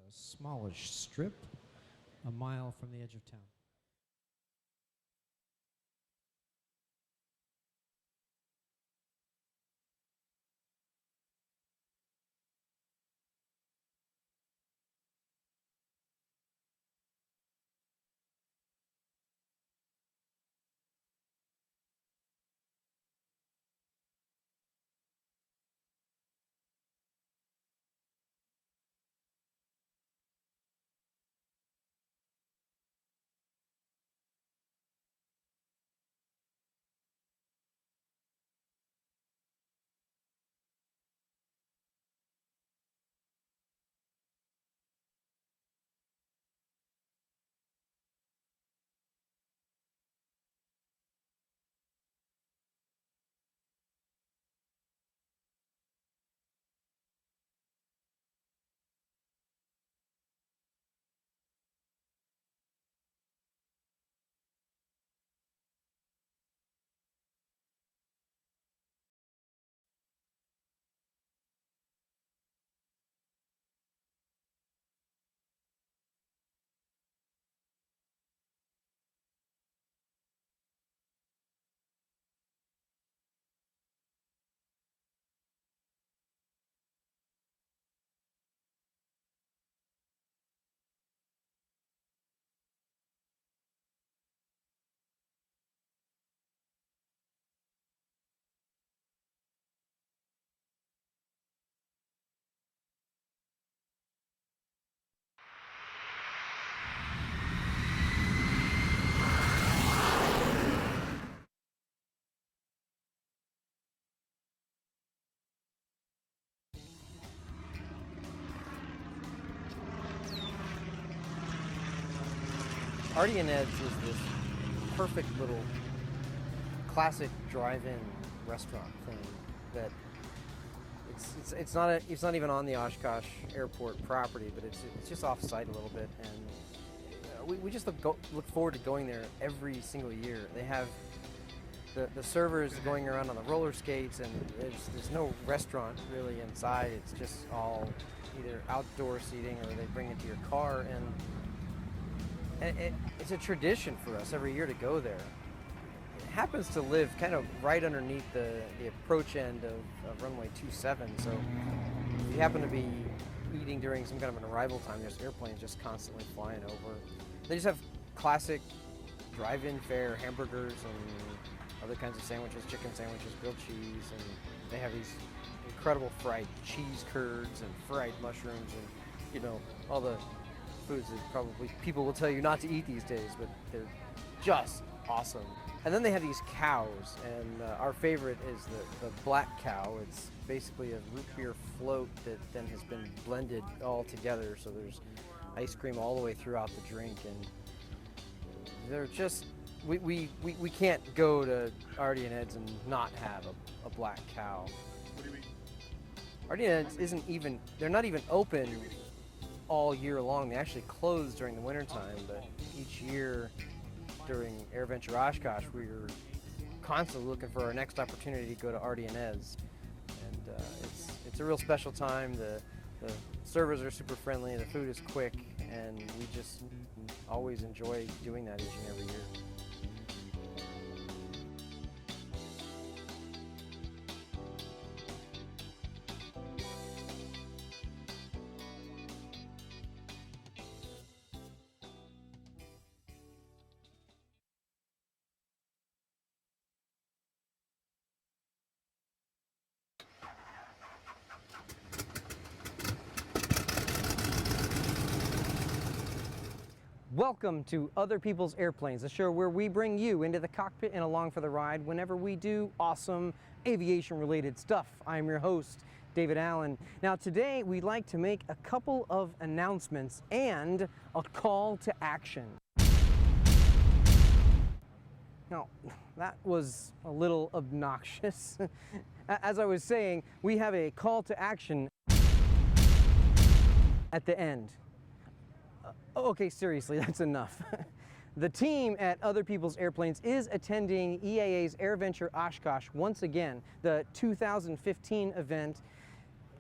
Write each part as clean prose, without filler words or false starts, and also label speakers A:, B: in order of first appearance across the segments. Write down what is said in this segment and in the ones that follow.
A: a smallish strip a mile from the edge of town.
B: Artie and Ed's is this perfect little classic drive-in restaurant thing that it's not even on the Oshkosh Airport property, but it's just off-site a little bit, and we just look forward to going there every single year. They have the servers going around on the roller skates, and there's no restaurant really inside. It's just all either outdoor seating or they bring it to your car, and it's a tradition for us every year to go there. It happens to live kind of right underneath the approach end of runway 27, so if you happen to be eating during some kind of an arrival time, there's airplanes just constantly flying over. They just have classic drive-in fare, hamburgers and other kinds of sandwiches, chicken sandwiches, grilled cheese, and they have these incredible fried cheese curds and fried mushrooms and, you know, all the foods that probably people will tell you not to eat these days, but they're just awesome. And then they have these cows, and our favorite is the black cow. It's basically a root beer float that then has been blended all together, so there's ice cream all the way throughout the drink, and they're just, we can't go to Artie and Ed's and not have a black cow.
C: What do you mean?
B: Artie and Ed's they're not even open all year long. They actually close during the wintertime, but each year during Airventure Oshkosh, we're constantly looking for our next opportunity to go to Artie and Ed's. And it's a real special time. The servers are super friendly, the food is quick, and we just always enjoy doing that each and every year. Welcome to Other People's Airplanes, the show where we bring you into the cockpit and along for the ride whenever we do awesome aviation-related stuff. I'm your host, David Allen. Now today we'd like to make a couple of announcements and a call to action. Now, that was a little obnoxious. As I was saying, we have a call to action at the end. Okay, seriously, that's enough. The team at Other People's Airplanes is attending EAA's Airventure Oshkosh once again, the 2015 event.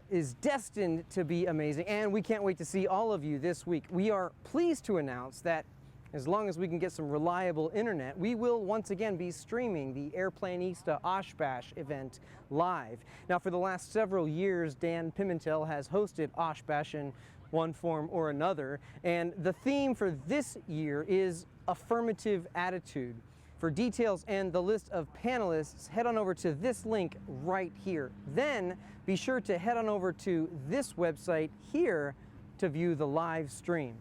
B: is destined to be amazing, and we can't wait to see all of you this week. We are pleased to announce that as long as we can get some reliable internet, we will once again be streaming the Airplanista OSHBASH event live. Now, for the last several years, Dan Pimentel has hosted OSHBASH in one form or another, and the theme for this year is Affirmative Attitude. For details and the list of panelists, head on over to this link right here. Then be sure to head on over to this website here to view the live stream.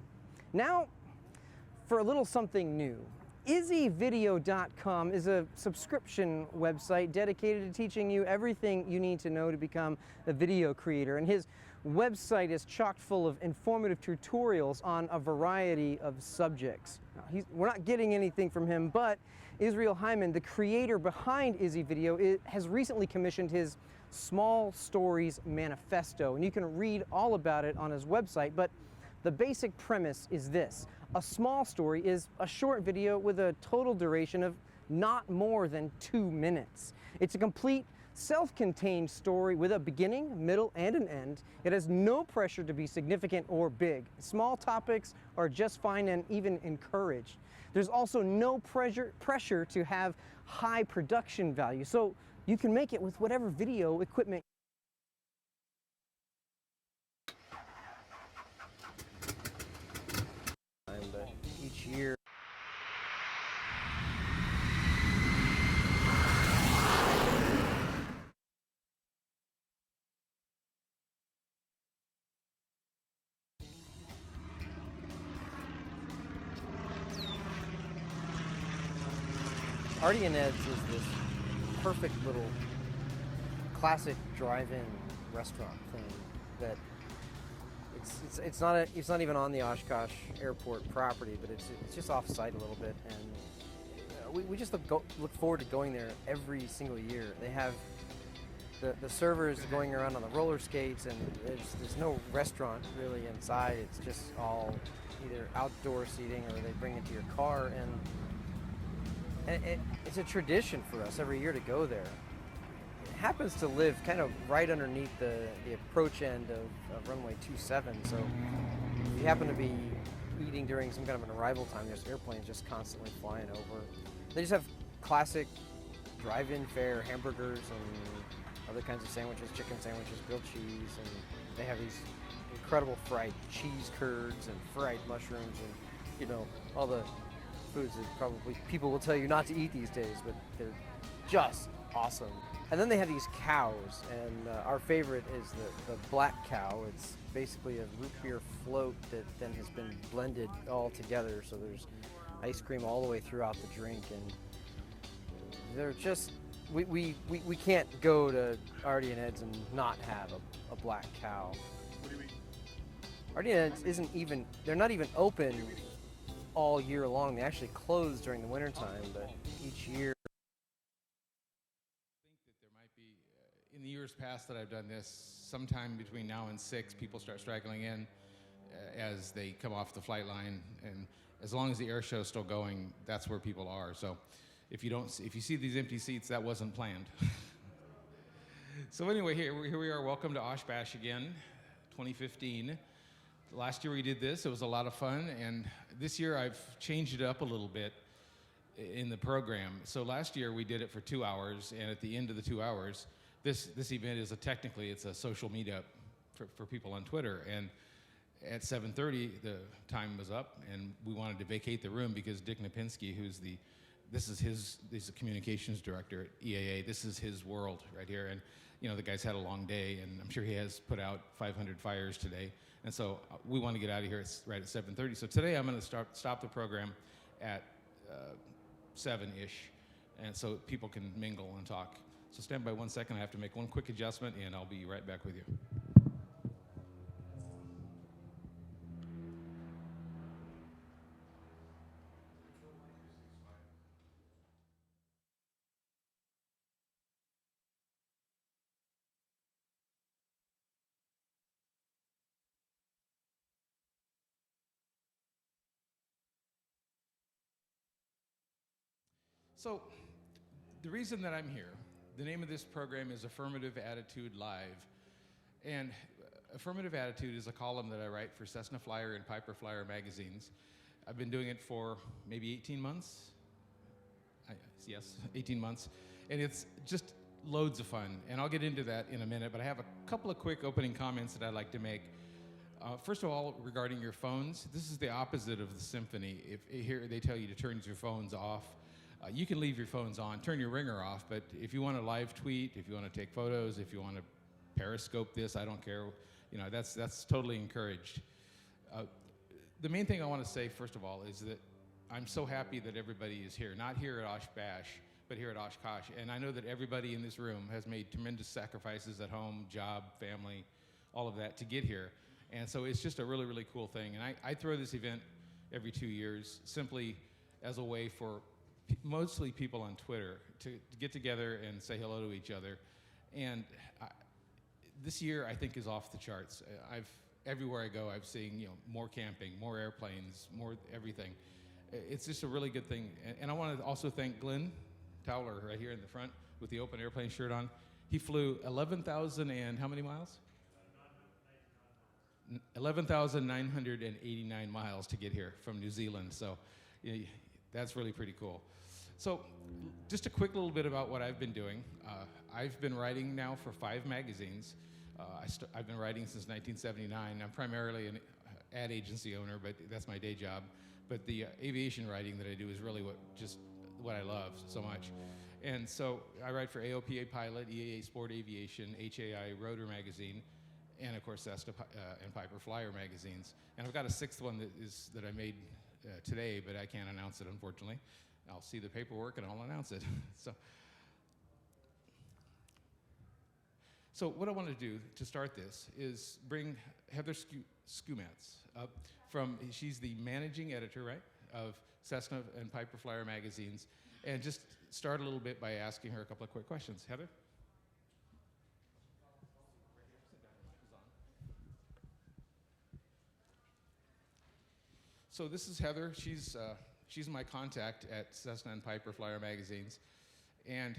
B: Now, for a little something new. izzyvideo.com is a subscription website dedicated to teaching you everything you need to know to become a video creator. And his website is chock full of informative tutorials on a variety of subjects. Now, we're not getting anything from him, but Israel Hyman, the creator behind Izzy Video, has recently commissioned his Small Stories Manifesto, and you can read all about it on his website. But the basic premise is this. A small story is a short video with a total duration of not more than 2 minutes. It's a complete, self-contained story with a beginning, middle, and an end. It has no pressure to be significant or big. Small topics are just fine and even encouraged. There's also no pressure to have high production value, so you can make it with whatever video equipment. But each year, Artie and Ed's is this perfect little classic drive-in restaurant thing that it's not even on the Oshkosh Airport property, but it's just off-site a little bit, and we just look forward to going there every single year. They have the servers going around on the roller skates, and there's no restaurant really inside. It's just all either outdoor seating or they bring it to your car, and it's a tradition for us every year to go there. It happens to live kind of right underneath the approach end of runway 27, so if you happen to be eating during some kind of an arrival time, there's airplanes just constantly flying over. They just have classic drive-in fare hamburgers and other kinds of sandwiches, chicken sandwiches, grilled cheese, and they have these incredible fried cheese curds and fried mushrooms and, you know, all the foods that probably people will tell you not to eat these days, but they're just awesome. And then they have these cows, and our favorite is the black cow. It's basically a root beer float that then has been blended all together, so there's ice cream all the way throughout the drink, and they're just, we can't go to Artie and Ed's and not have a black cow.
C: What do you mean?
B: Artie and Ed's they're not even open all year long. They actually close during the wintertime, but each year.
C: I think that there might be, in the years past that I've done this, sometime between now and 6, people start straggling in as they come off the flight line, and as long as the air show's still going, that's where people are. So if you see these empty seats, that wasn't planned. So anyway, here we are. Welcome to OshBash again, 2015. Last year we did this. It was a lot of fun, and this year I've changed it up a little bit in the program. So last year we did it for 2 hours, and at the end of the 2 hours, this event is technically it's a social meetup for people on Twitter. And at 7:30 the time was up, and we wanted to vacate the room because Dick Napinski, he's a communications director at EAA. This is his world right here, and you know the guy's had a long day, and I'm sure he has put out 500 fires today. And so we want to get out of here right at 7:30. So today I'm going to stop the program at 7-ish, and so people can mingle and talk. So stand by 1 second. I have to make one quick adjustment, and I'll be right back with you. So the reason that I'm here, the name of this program is Affirmative Attitude Live. And Affirmative Attitude is a column that I write for Cessna Flyer and Piper Flyer magazines. I've been doing it for maybe 18 months. Yes, 18 months. And it's just loads of fun. And I'll get into that in a minute, but I have a couple of quick opening comments that I'd like to make. First of all, regarding your phones, this is the opposite of the symphony. If here they tell you to turn your phones off, you can leave your phones on, turn your ringer off, but if you want to live tweet, if you want to take photos, if you want to periscope this, I don't care, you know, that's totally encouraged. The main thing I want to say, first of all, is that I'm so happy that everybody is here, not here at OSHBASH, but here at Oshkosh. And I know that everybody in this room has made tremendous sacrifices at home, job, family, all of that to get here. And so it's just a really, really cool thing. And I throw this event every 2 years simply as a way for mostly people on Twitter to get together and say hello to each other. And this year, I think, is off the charts. Everywhere I go, I've seen, you know, more camping, more airplanes, more everything. It's just a really good thing. And I want to also thank Glenn Towler right here in the front with the open airplane shirt on. He flew 11,000 and how many miles? 11,989 miles to get here from New Zealand. So that's really pretty cool. So just a quick little bit about what I've been doing. I've been writing now for 5 magazines. I've been writing since 1979. I'm primarily an ad agency owner, but that's my day job. But the aviation writing that I do is really what I love so much. And so I write for AOPA Pilot, EAA Sport Aviation, HAI Rotor Magazine, and of course Cessna and Piper Flyer magazines. And I've got a 6th one that I made today, but I can't announce it, unfortunately. I'll see the paperwork and I'll announce it. So what I want to do to start this is bring Heather Skumatz up she's the managing editor, right, of Cessna and Piper Flyer magazines, and just start a little bit by asking her a couple of quick questions. Heather? So this is Heather. She's my contact at Cessna and Piper Flyer magazines. And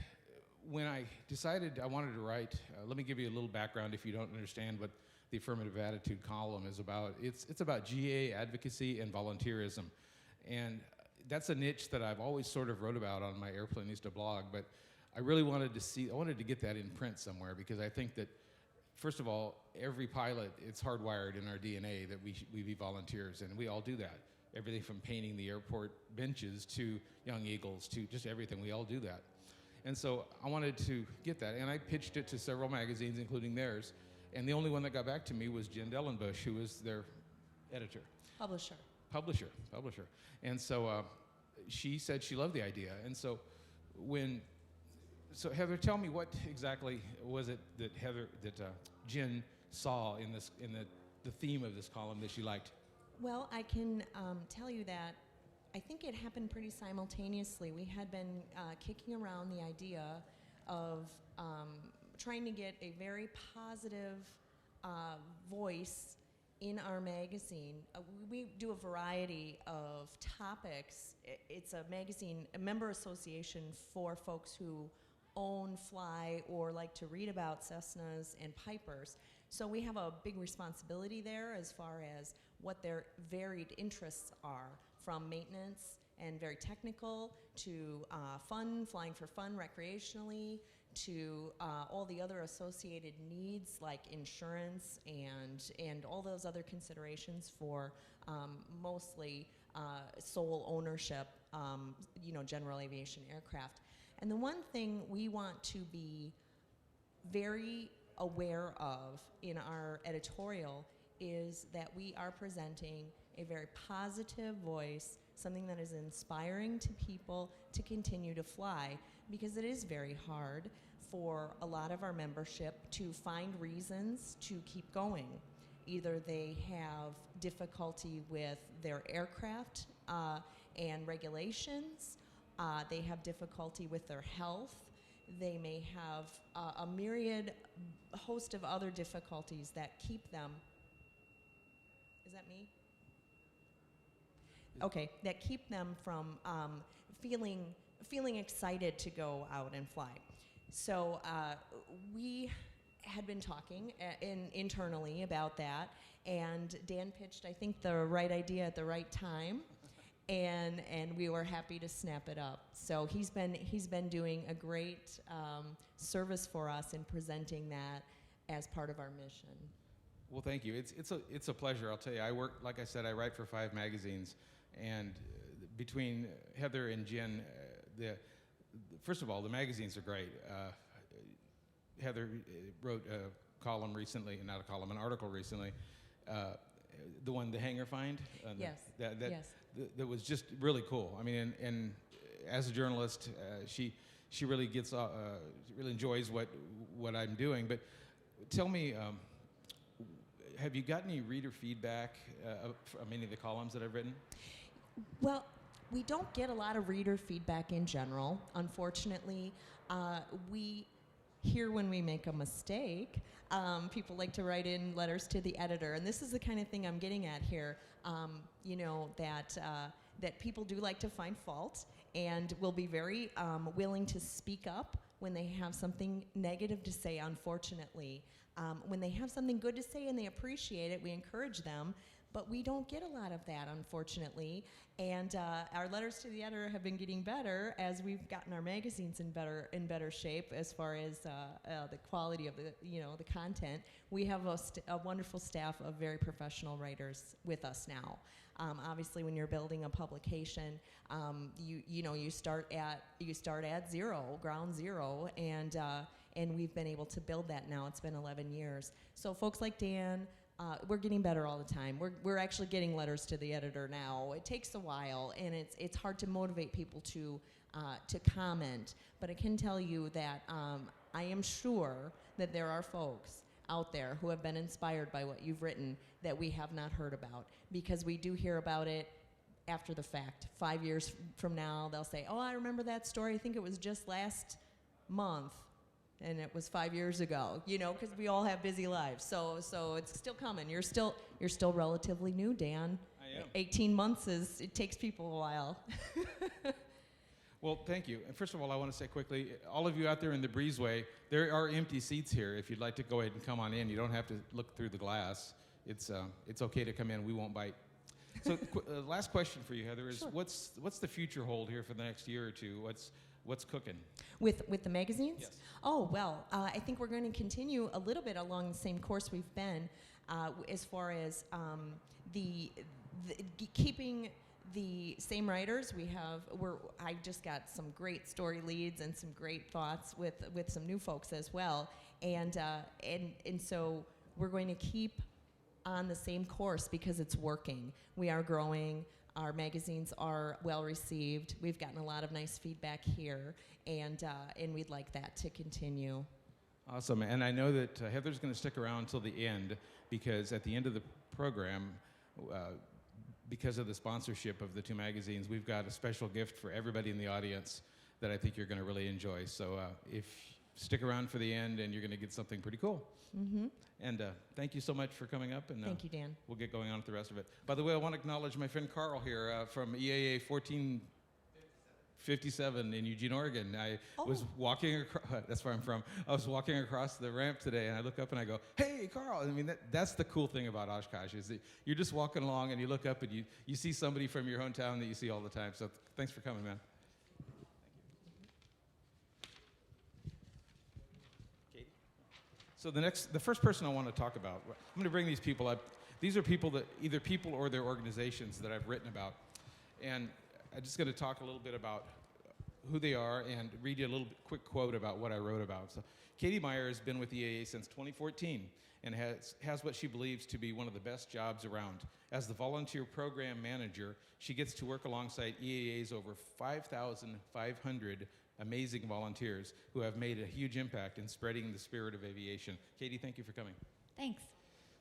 C: when I decided I wanted to write, let me give you a little background if you don't understand what the Affirmative Attitude column is about. It's about GA advocacy and volunteerism. And that's a niche that I've always sort of wrote about on my Airplanista blog, but I really wanted to get that in print somewhere, because I think that, first of all, every pilot, it's hardwired in our DNA that we be volunteers, and we all do that. Everything from painting the airport benches to Young Eagles to just everything, we all do that. And so I wanted to get that, and I pitched it to several magazines, including theirs, and the only one that got back to me was Jen Dellenbush, who was their editor.
D: Publisher.
C: And so she said she loved the idea. And so Heather, tell me what exactly was it that Jen saw in the theme of this column that she liked?
D: Well, I can tell you that I think it happened pretty simultaneously. We had been kicking around the idea of trying to get a very positive voice in our magazine. We do a variety of topics. It's a magazine, a member association for folks who own, fly, or like to read about Cessnas and Pipers. So we have a big responsibility there as far as what their varied interests are, from maintenance and very technical to fun, flying for fun recreationally, to all the other associated needs like insurance and all those other considerations for mostly sole ownership, general aviation aircraft. And the one thing we want to be very aware of in our editorial is that we are presenting a very positive voice, something that is inspiring to people to continue to fly, because it is very hard for a lot of our membership to find reasons to keep going. Either they have difficulty with their aircraft and regulations, they have difficulty with their health, they may have a myriad host of other difficulties that keep them. Is that me? Okay, that keep them from feeling excited to go out and fly. So we had been talking internally about that, and Dan pitched, I think, the right idea at the right time, and we were happy to snap it up. So he's been doing a great service for us in presenting that as part of our mission.
C: Well, thank you. It's a pleasure. I'll tell you, I work, like I said, I write for 5 magazines, and between Heather and Jen, first of all, the magazines are great. Heather wrote a column recently, not a column, an article recently, the one, the Hanger Find.
D: Yes.
C: That was just really cool. I mean, and as a journalist, she really gets, really enjoys what I'm doing. But tell me, have you got any reader feedback from any of the columns that I've written?
D: Well, we don't get a lot of reader feedback in general, unfortunately. We hear when we make a mistake. People like to write in letters to the editor, and this is the kind of thing I'm getting at here. You know, that people do like to find fault, and will be very willing to speak up when they have something negative to say, unfortunately. When they have something good to say and they appreciate it, we encourage them. But we don't get a lot of that, unfortunately. And our letters to the editor have been getting better as we've gotten our magazines in better shape as far as the quality of the content. We have a wonderful staff of very professional writers with us now. Obviously, when you're building a publication, you start at ground zero, and we've been able to build that now. It's been 11 years. So folks like Dan. We're getting better all the time. We're actually getting letters to the editor now. It takes a while, and it's hard to motivate people to comment. But I can tell you that I am sure that there are folks out there who have been inspired by what you've written that we have not heard about, because we do hear about it after the fact. 5 years from now, they'll say, "Oh, I remember that story. I think it was just last month." And it was 5 years ago, because we all have busy lives. So it's still coming. You're still relatively new, Dan.
C: I am.
D: 18 months it takes people a while.
C: Well, thank you. And first of all, I want to say quickly, all of you out there in the breezeway, there are empty seats here. If you'd like to go ahead and come on in, you don't have to look through the glass. It's okay to come in. We won't bite. So, last question for you, Heather, is sure. What's the future hold here for the next year or two? What's cooking?
D: With the magazines?
C: Yes.
D: Oh, well, I think we're going to continue a little bit along the same course we've been as far as keeping the same writers. I just got some great story leads and some great thoughts with some new folks as well. And so we're going to keep on the same course because it's working. We are growing. Our magazines are well received. We've gotten a lot of nice feedback here, and we'd like that to continue.
C: Awesome, and I know that Heather's going to stick around until the end, because at the end of the program, because of the sponsorship of the 2 magazines, we've got a special gift for everybody in the audience that I think you're going to really enjoy. So if stick around for the end, and you're going to get something pretty cool. Mm-hmm. And thank you so much for coming up. And
D: thank you, Dan.
C: We'll get going on with the rest of it. By the way, I want to acknowledge my friend Carl here from EAA 1457 in Eugene, Oregon. I was walking across, that's where I'm from. I was walking across the ramp today, and I look up and I go, "Hey, Carl!" I mean, that's the cool thing about Oshkosh, is that you're just walking along and you look up and you see somebody from your hometown that you see all the time. So thanks for coming, man. So the first person I want to talk about, I'm going to bring these people up. These are either people or their organizations that I've written about. And I'm just going to talk a little bit about who they are and read you a little quick quote about what I wrote about. So Katie Meyer has been with EAA since 2014 and has what she believes to be one of the best jobs around. As the volunteer program manager, she gets to work alongside EAA's over 5,500 amazing volunteers who have made a huge impact in spreading the spirit of aviation. Katie, thank you for coming.
E: Thanks.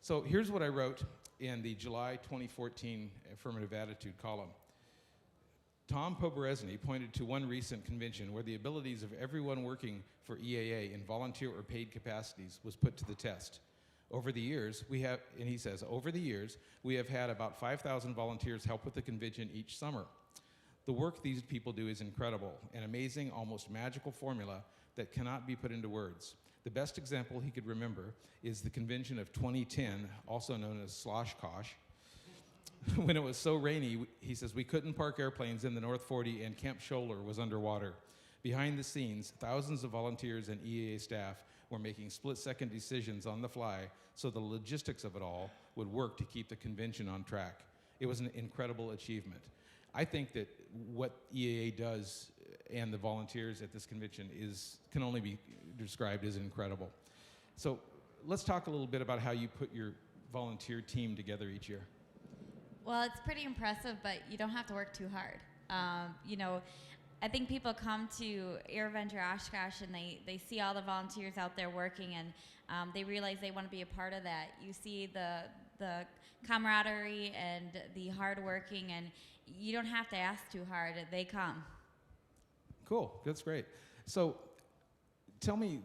C: So here's what I wrote in the July 2014 Affirmative Attitude column. Tom Poberezny pointed to one recent convention where the abilities of everyone working for EAA in volunteer or paid capacities was put to the test. Over the years, we have had about 5,000 volunteers help with the convention each summer. The work these people do is incredible, an amazing, almost magical formula that cannot be put into words. The best example he could remember is the convention of 2010, also known as Oshkosh. When it was so rainy, he says, we couldn't park airplanes in the North 40 and Camp Scholler was underwater. Behind the scenes, thousands of volunteers and EAA staff were making split-second decisions on the fly so the logistics of it all would work to keep the convention on track. It was an incredible achievement. I think that what EAA does and the volunteers at this convention can only be described as incredible. So let's talk a little bit about how you put your volunteer team together each year.
E: Well, it's pretty impressive, but you don't have to work too hard. I think people come to Airventure Oshkosh and they see all the volunteers out there working, and they realize they want to be a part of that. You see the camaraderie and the hard working, and you don't have to ask too hard. They come.
C: Cool. That's great. So tell me,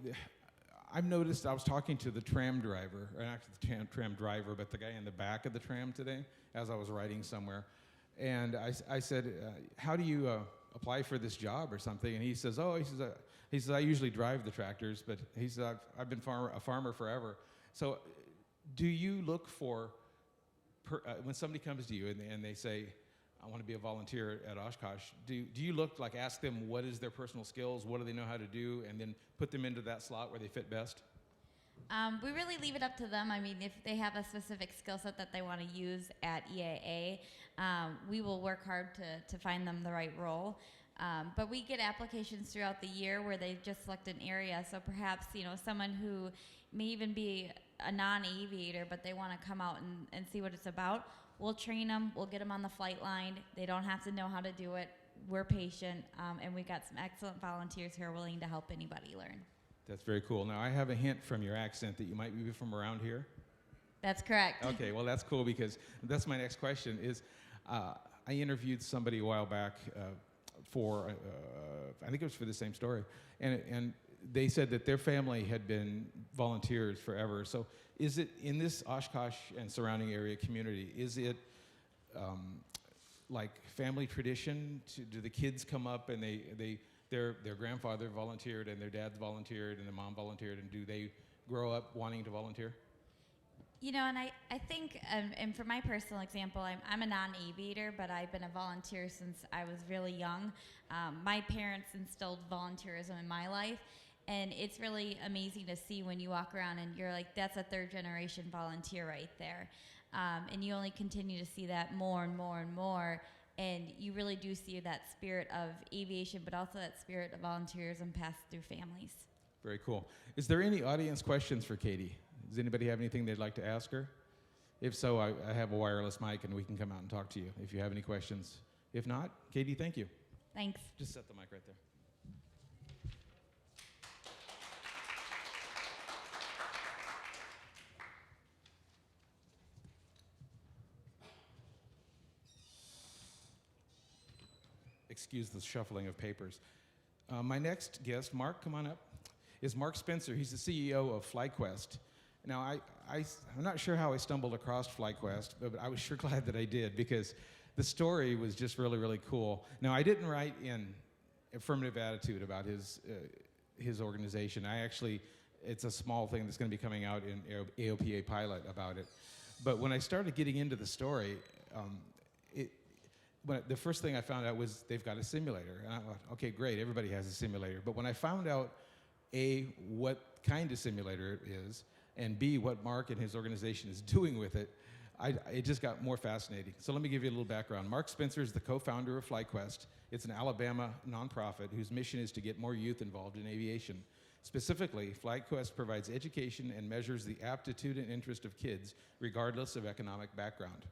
C: I've noticed, I was talking to the tram driver, or not the tram driver, but the guy in the back of the tram today as I was riding somewhere. And I said, how do you apply for this job or something? And he says, I usually drive the tractors, but he said, I've been a farmer forever. So do you look for, when somebody comes to you and they say, I want to be a volunteer at Oshkosh, do you ask them what is their personal skills, what do they know how to do, and then put them into that slot where they fit best?
E: We really leave it up to them. I mean, if they have a specific skill set that they want to use at EAA, we will work hard to find them the right role. But we get applications throughout the year where they just select an area. So perhaps, someone who may even be a non-aviator, but they want to come out and see what it's about. We'll train them. We'll get them on the flight line. They don't have to know how to do it. We're patient, and we've got some excellent volunteers who are willing to help anybody learn.
C: That's very cool. Now, I have a hint from your accent that you might be from around here.
E: That's correct.
C: Okay, well, that's cool because that's my next question is, I interviewed somebody a while back for, I think it was for the same story, and they said that their family had been volunteers forever. So is it in this Oshkosh and surrounding area community, is it like family tradition? Do the kids come up and their grandfather volunteered and their dad volunteered and their mom volunteered, and do they grow up wanting to volunteer?
E: And I think, and for my personal example, I'm a non-aviator, but I've been a volunteer since I was really young. My parents instilled volunteerism in my life, and it's really amazing to see when you walk around and you're like, that's a third-generation volunteer right there. And you only continue to see that more and more and more, and you really do see that spirit of aviation, but also that spirit of volunteerism passed through families.
C: Very cool. Is there any audience questions for Katie? Does anybody have anything they'd like to ask her? If so, I have a wireless mic and we can come out and talk to you if you have any questions. If not, Katie, thank you.
E: Thanks.
C: Just set the mic right there. Excuse the shuffling of papers. My next guest, Mark, come on up, is Mark Spencer. He's the CEO of FlyQuest. Now, I'm not sure how I stumbled across FlyQuest, but I was sure glad that I did because the story was just really, really cool. Now, I didn't write in Affirmative Attitude about his organization. It's a small thing that's going to be coming out in AOPA Pilot about it. But when I started getting into the story, the first thing I found out was they've got a simulator. And I thought, okay, great, everybody has a simulator. But when I found out, A, what kind of simulator it is, and B, what Mark and his organization is doing with it, it just got more fascinating. So let me give you a little background. Mark Spencer is the co-founder of FlyQuest. It's an Alabama nonprofit whose mission is to get more youth involved in aviation. Specifically, FlyQuest provides education and measures the aptitude and interest of kids, regardless of economic background.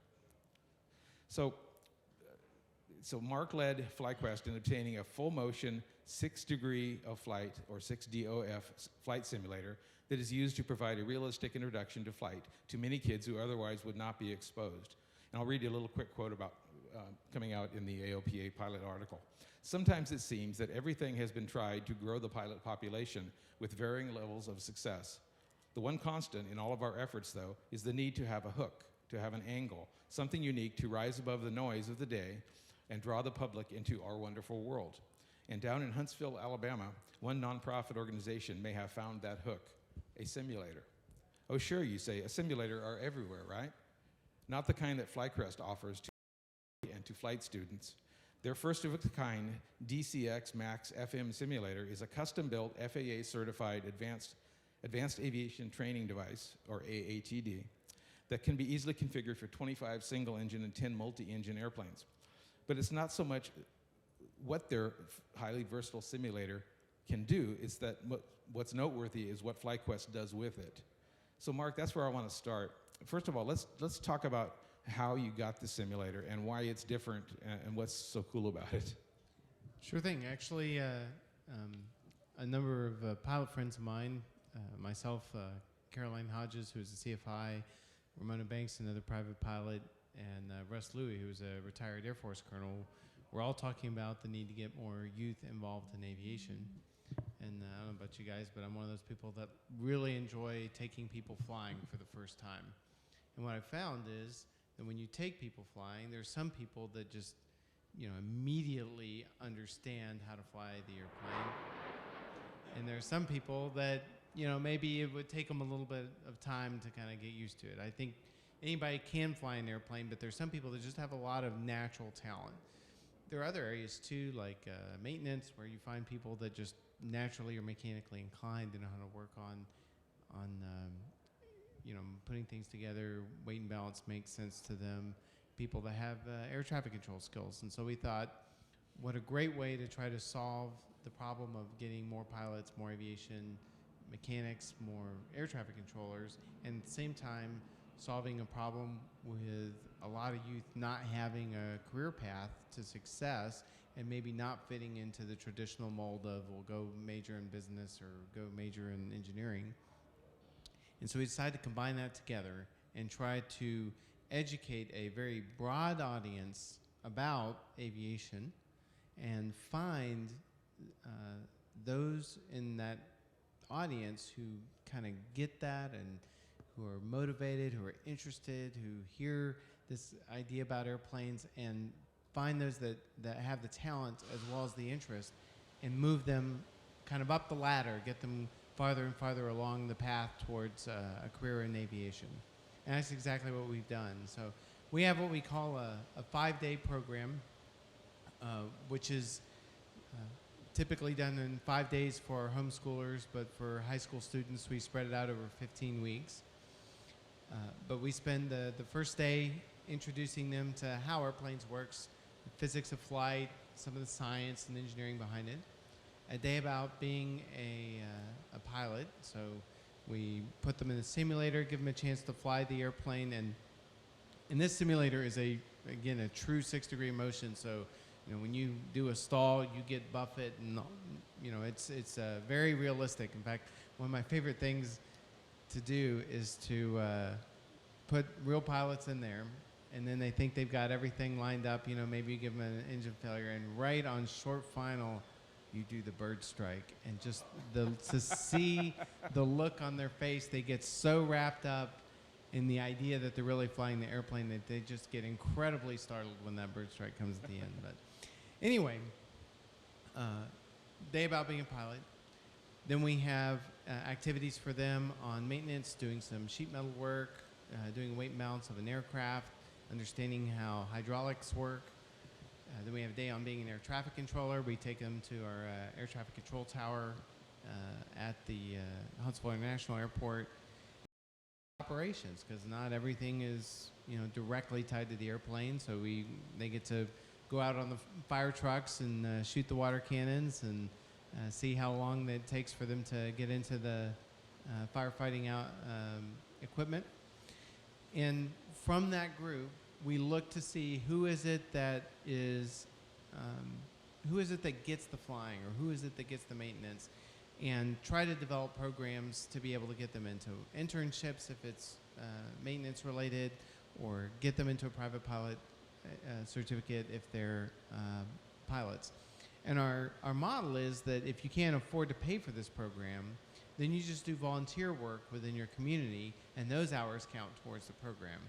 C: So Mark led FlyQuest in obtaining a full-motion 6-degree of flight, or 6DOF, flight simulator that is used to provide a realistic introduction to flight to many kids who otherwise would not be exposed. And I'll read you a little quick quote about coming out in the AOPA pilot article. Sometimes it seems that everything has been tried to grow the pilot population with varying levels of success. The one constant in all of our efforts, though, is the need to have a hook, to have an angle, something unique to rise above the noise of the day and draw the public into our wonderful world. And down in Huntsville, Alabama, one nonprofit organization may have found that hook. a simulator. Oh sure, you say, a simulator are everywhere, right? Not the kind that Flycrest offers to and to flight students. Their first of its kind DCX Max FM simulator is a custom-built FAA-certified advanced aviation training device, or AATD, that can be easily configured for 25 single-engine and 10 multi-engine airplanes. But it's not so much what their highly versatile simulator can do, it's that what's noteworthy is what FlyQuest does with it. So Mark, that's where I want to start. First of all, let's talk about how you got the simulator and why it's different and what's so cool about it.
F: Sure thing. Actually, a number of pilot friends of mine, myself, Caroline Hodges, who is a CFI, Ramona Banks, another private pilot, and Russ Louie, who is a retired Air Force colonel, we're all talking about the need to get more youth involved in aviation. And I don't know about you guys, but I'm one of those people that really enjoy taking people flying for the first time. And what I found is that when you take people flying, there's some people that just, immediately understand how to fly the airplane. And there's some people that, maybe it would take them a little bit of time to kind of get used to it. I think anybody can fly an airplane, but there's some people that just have a lot of natural talent. There are other areas too, like maintenance, where you find people that just naturally or mechanically inclined to know how to work on putting things together. Weight and balance makes sense to them. People that have air traffic control skills. And so we thought, what a great way to try to solve the problem of getting more pilots, more aviation mechanics, more air traffic controllers, and at the same time solving a problem with a lot of youth not having a career path to success and maybe not fitting into the traditional mold of, we'll go major in business or go major in engineering. And so we decided to combine that together and try to educate a very broad audience about aviation and find those in that audience who kind of get that and who are motivated, who are interested, who hear this idea about airplanes, and find those that have the talent as well as the interest and move them kind of up the ladder, get them farther and farther along the path towards a career in aviation. And that's exactly what we've done. So we have what we call a 5-day program, which is typically done in 5 days for our homeschoolers, but for high school students, we spread it out over 15 weeks. But we spend the first day introducing them to how airplanes works, the physics of flight, some of the science and engineering behind it. A day about being a pilot. So we put them in a simulator, give them a chance to fly the airplane, and this simulator is again a true 6-degree motion. So when you do a stall, you get buffet, and it's very realistic. In fact, one of my favorite things to do is to put real pilots in there, and then they think they've got everything lined up. Maybe you give them an engine failure, and right on short final, you do the bird strike, and just to see the look on their face, they get so wrapped up in the idea that they're really flying the airplane that they just get incredibly startled when that bird strike comes at the end. But anyway, day about being a pilot. Then we have activities for them on maintenance, doing some sheet metal work, doing weight and balance of an aircraft, understanding how hydraulics work. Then we have a day on being an air traffic controller. We take them to our air traffic control tower at the Huntsville International Airport. Operations, because not everything is directly tied to the airplane. So they get to go out on the fire trucks and shoot the water cannons and see how long it takes for them to get into the firefighting equipment. And from that group, we look to see who is it that gets the flying, or who is it that gets the maintenance, and try to develop programs to be able to get them into internships if it's maintenance related, or get them into a private pilot certificate if they're pilots. And our model is that if you can't afford to pay for this program, then you just do volunteer work within your community, and those hours count towards the program.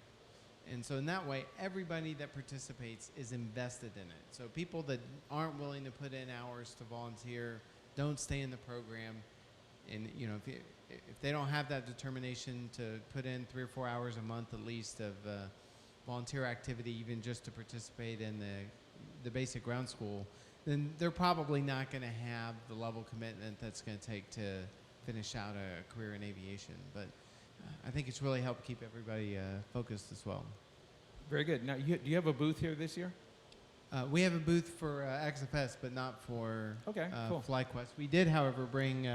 F: And so in that way, everybody that participates is invested in it. So people that aren't willing to put in hours to volunteer, don't stay in the program, And if they don't have that determination to put in 3 or 4 hours a month at least of volunteer activity, even just to participate in the basic ground school, then they're probably not going to have the level of commitment that's going to take to finish out a career in aviation. But I think it's really helped keep everybody focused as well.
C: Very good. Now, do you have a booth here this year?
F: We have a booth for XFS, but not for
C: cool.
F: FlyQuest. We did, however, bring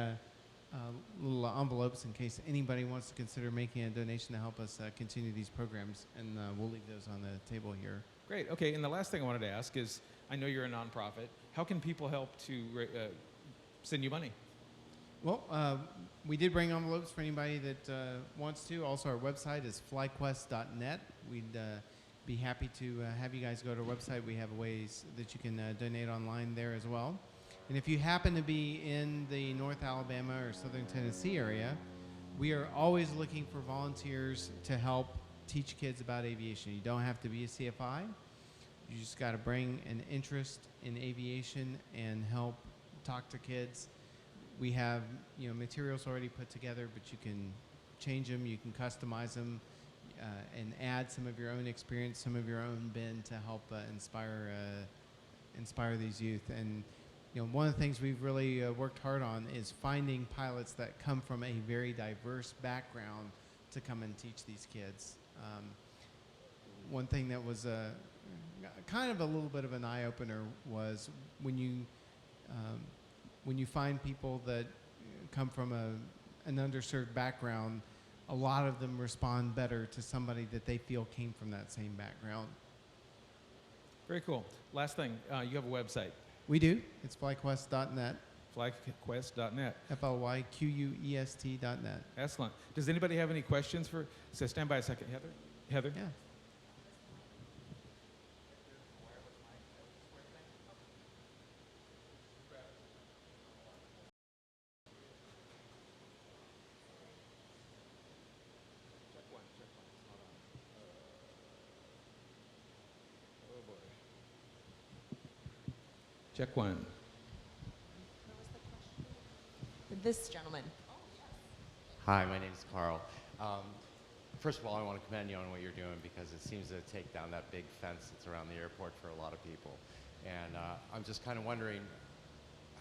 F: little envelopes in case anybody wants to consider making a donation to help us continue these programs, and we'll leave those on the table here.
C: Great. Okay, and the last thing I wanted to ask is, I know you're a nonprofit. How can people help to send you money?
F: Well, we did bring envelopes for anybody that wants to. Also, our website is flyquest.net. We'd be happy to have you guys go to our website. We have ways that you can donate online there as well. And if you happen to be in the North Alabama or Southern Tennessee area, we are always looking for volunteers to help teach kids about aviation. You don't have to be a CFI. You just got to bring an interest in aviation and help talk to kids. We have materials already put together, but you can change them, you can customize them, and add some of your own experience, some of your own bend to help inspire these youth. And one of the things we've really worked hard on is finding pilots that come from a very diverse background to come and teach these kids. One thing that was kind of a little bit of an eye-opener was when you find people that come from an underserved background, a lot of them respond better to somebody that they feel came from that same background.
C: Very cool. Last thing, you have a website.
F: We do. It's flyquest.net.
C: Flyquest.net.
F: FLYQUEST.net.
C: Excellent. Does anybody have any questions for? So stand by a second, Heather. Heather.
F: Yeah.
C: Check one.
D: This gentleman.
G: Hi, my name is Carl. First of all, I want to commend you on what you're doing because it seems to take down that big fence that's around the airport for a lot of people. And I'm just kind of wondering,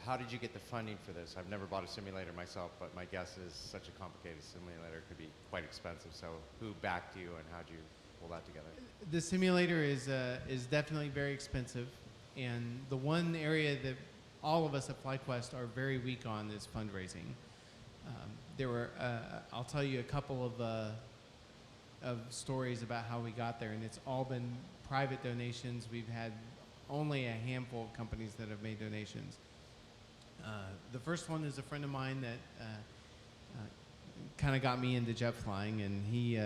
G: how did you get the funding for this? I've never bought a simulator myself, but my guess is such a complicated simulator could be quite expensive. So who backed you and how did you pull that together?
F: The simulator is definitely very expensive. And the one area that all of us at FlyQuest are very weak on is fundraising. There were, I'll tell you a couple of stories about how we got there, and it's all been private donations. We've had only a handful of companies that have made donations. The first one is a friend of mine that kind of got me into jet flying, and he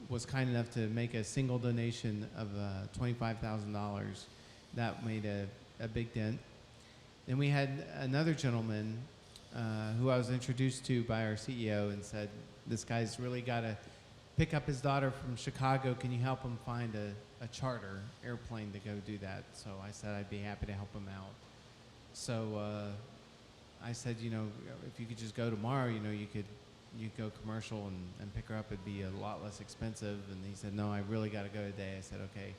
F: was kind enough to make a single donation of $25,000. That made a big dent. Then we had another gentleman who I was introduced to by our CEO and said, this guy's really got to pick up his daughter from Chicago. Can you help him find a charter airplane to go do that? So I said I'd be happy to help him out. So I said, if you could just go tomorrow, you could go commercial and pick her up. It'd be a lot less expensive. And he said, no, I really got to go today. I said, okay.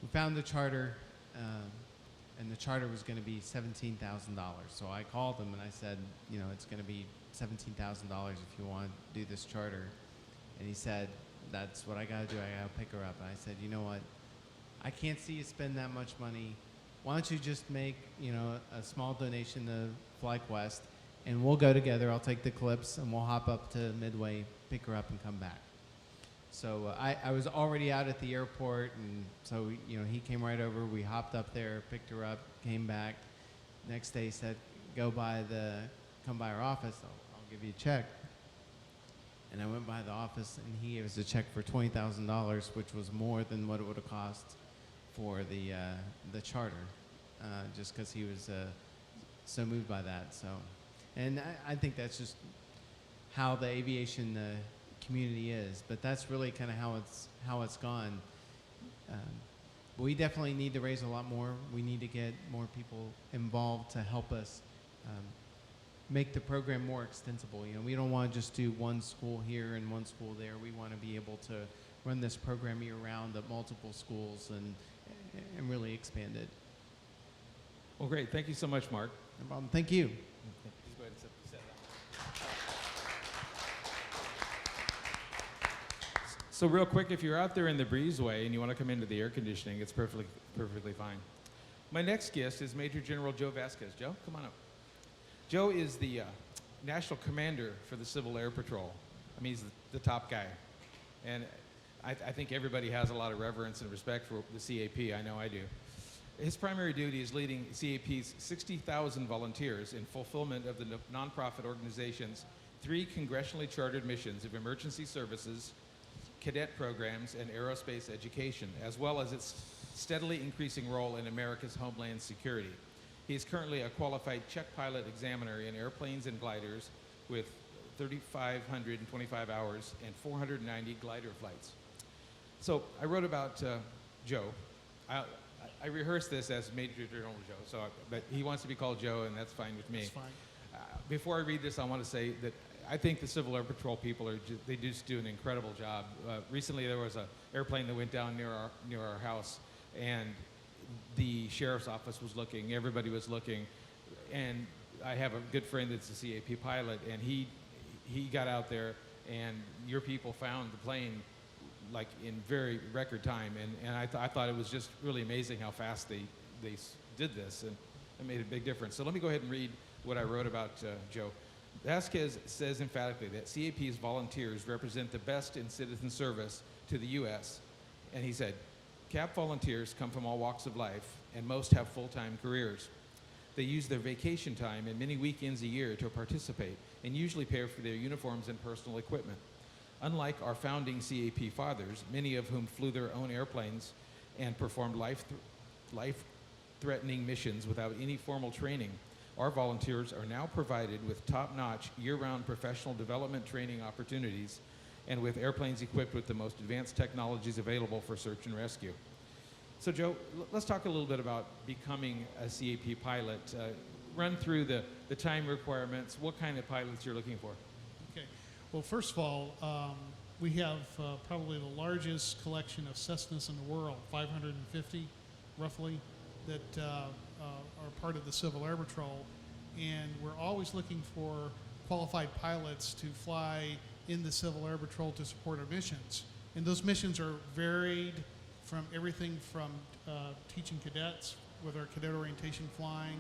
F: We found the charter. And the charter was going to be $17,000. So I called him and I said, it's going to be $17,000 if you want to do this charter. And he said, that's what I got to do. I got to pick her up. And I said, you know what? I can't see you spend that much money. Why don't you just make, a small donation to FlyQuest, and we'll go together. I'll take the clips and we'll hop up to Midway, pick her up, and come back. So I was already out at the airport, and so he came right over. We hopped up there, picked her up, came back. Next day, he said, come by our office. I'll give you a check. And I went by the office, and he gave us a check for $20,000, which was more than what it would have cost for the charter, just because he was so moved by that. So, and I think that's just how the aviation community is, but that's really kind of how it's gone. We definitely need to raise a lot more. We need to get more people involved to help us make the program more extensible. You know, we don't want to just do one school here and one school there. We want to be able to run this program year-round at multiple schools and really expand it.
C: Well, great. Thank you so much, Mark.
F: No problem. Thank you.
C: Please go ahead and sit down. So real quick, if you're out there in the breezeway and you want to come into the air conditioning, it's perfectly fine. My next guest is Major General Joe Vasquez. Joe, come on up. Joe is the National Commander for the Civil Air Patrol. I mean, he's the top guy. And I think everybody has a lot of reverence and respect for the CAP. I know I do. His primary duty is leading CAP's 60,000 volunteers in fulfillment of the nonprofit organization's 3 congressionally chartered missions of emergency services, cadet programs, and aerospace education, as well as its steadily increasing role in America's homeland security. He is currently a qualified check pilot examiner in airplanes and gliders with 3,525 hours and 490 glider flights. So I wrote about Joe. I rehearsed this as Major General Joe, but he wants to be called Joe, and that's fine with me.
H: That's fine.
C: Before I read this, I want to say that I think the Civil Air Patrol people they just do an incredible job. Recently, there was an airplane that went down near our house, and the sheriff's office was looking. Everybody was looking, and I have a good friend that's a CAP pilot, and he got out there, and your people found the plane like in very record time, and I thought it was just really amazing how fast they did this, and it made a big difference. So let me go ahead and read what I wrote about Joe. Vasquez says emphatically that CAP's volunteers represent the best in citizen service to the U.S., and he said, CAP volunteers come from all walks of life, and most have full-time careers. They use their vacation time and many weekends a year to participate, and usually pay for their uniforms and personal equipment. Unlike our founding CAP fathers, many of whom flew their own airplanes and performed life-threatening missions without any formal training, our volunteers are now provided with top-notch year-round professional development training opportunities and with airplanes equipped with the most advanced technologies available for search and rescue. So Joe, let's talk a little bit about becoming a CAP pilot. Run through the time requirements, what kind of pilots you're looking for.
H: Okay. Well, first of all, we have probably the largest collection of Cessnas in the world, 550 roughly, that are part of the Civil Air Patrol. And we're always looking for qualified pilots to fly in the Civil Air Patrol to support our missions. And those missions are varied from everything from teaching cadets with our cadet orientation flying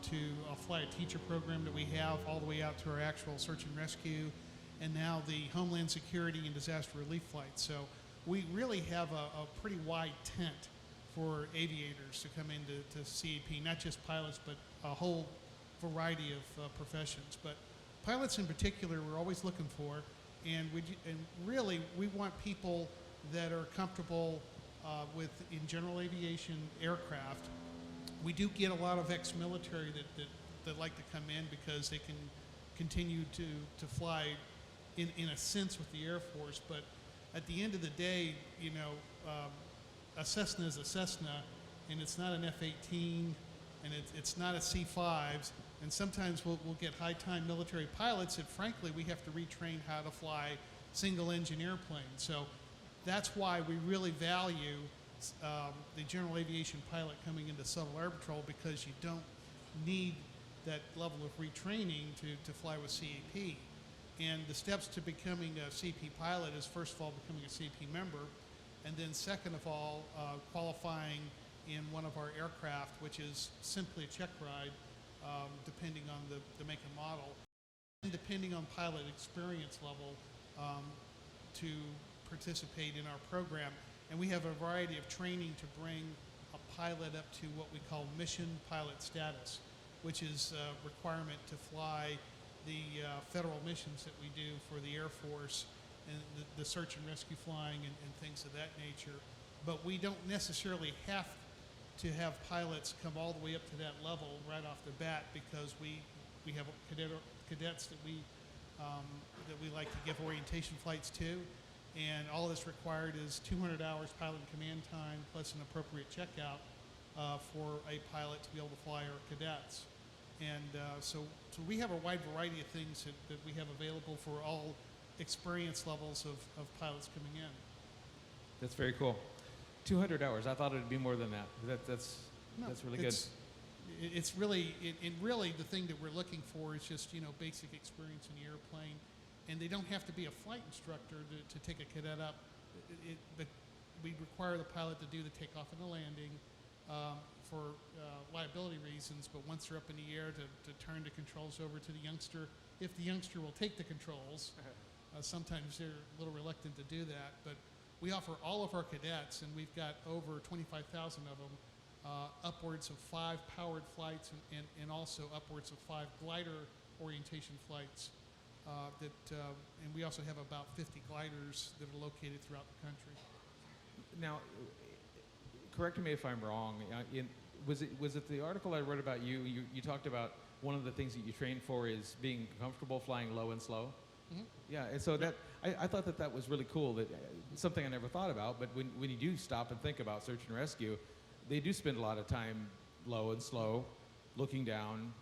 H: to a flight teacher program that we have all the way out to our actual search and rescue, and now the Homeland Security and disaster relief flights. So we really have a pretty wide tent for aviators to come into CAP, not just pilots, but a whole variety of professions. But pilots in particular, we're always looking for, and really we want people that are comfortable with, in general aviation, aircraft. We do get a lot of ex-military that like to come in because they can continue to fly in a sense with the Air Force. But at the end of the day, you know, a Cessna is a Cessna, and it's not an F-18, and it's not a C-5s. And sometimes we'll get high-time military pilots that, frankly, we have to retrain how to fly single-engine airplanes. So that's why we really value the general aviation pilot coming into Civil Air Patrol, because you don't need that level of retraining to fly with CAP. And the steps to becoming a CAP pilot is, first of all, becoming a CAP member, and then second of all, qualifying in one of our aircraft, which is simply a check ride, depending on the make and model, and depending on pilot experience level to participate in our program. And we have a variety of training to bring a pilot up to what we call mission pilot status, which is a requirement to fly the federal missions that we do for the Air Force and the search and rescue flying and things of that nature. But we don't necessarily have to have pilots come all the way up to that level right off the bat, because we have cadets that we like to give orientation flights to, and all that's required is 200 hours pilot and command time plus an appropriate checkout for a pilot to be able to fly our cadets. And so we have a wide variety of things that we have available for all experience levels of pilots coming in.
C: That's very cool. 200 hours. I thought it'd be more than that. That's really good.
H: It's really, really the thing that we're looking for is just, basic experience in the airplane. And they don't have to be a flight instructor to take a cadet up. But we require the pilot to do the takeoff and the landing for liability reasons. But once they're up in the air, to turn the controls over to the youngster, if the youngster will take the controls. Sometimes they're a little reluctant to do that. But we offer all of our cadets, and we've got over 25,000 of them, upwards of 5 powered flights and also upwards of 5 glider orientation flights. And we also have about 50 gliders that are located throughout the country.
C: Now, correct me if I'm wrong. Was it the article I read about you? You talked about one of the things that you train for is being comfortable flying low and slow.
H: Mm-hmm.
C: Yeah, and so I thought that was really cool. That something I never thought about. But when you do stop and think about search and rescue, they do spend a lot of time low and slow, looking down,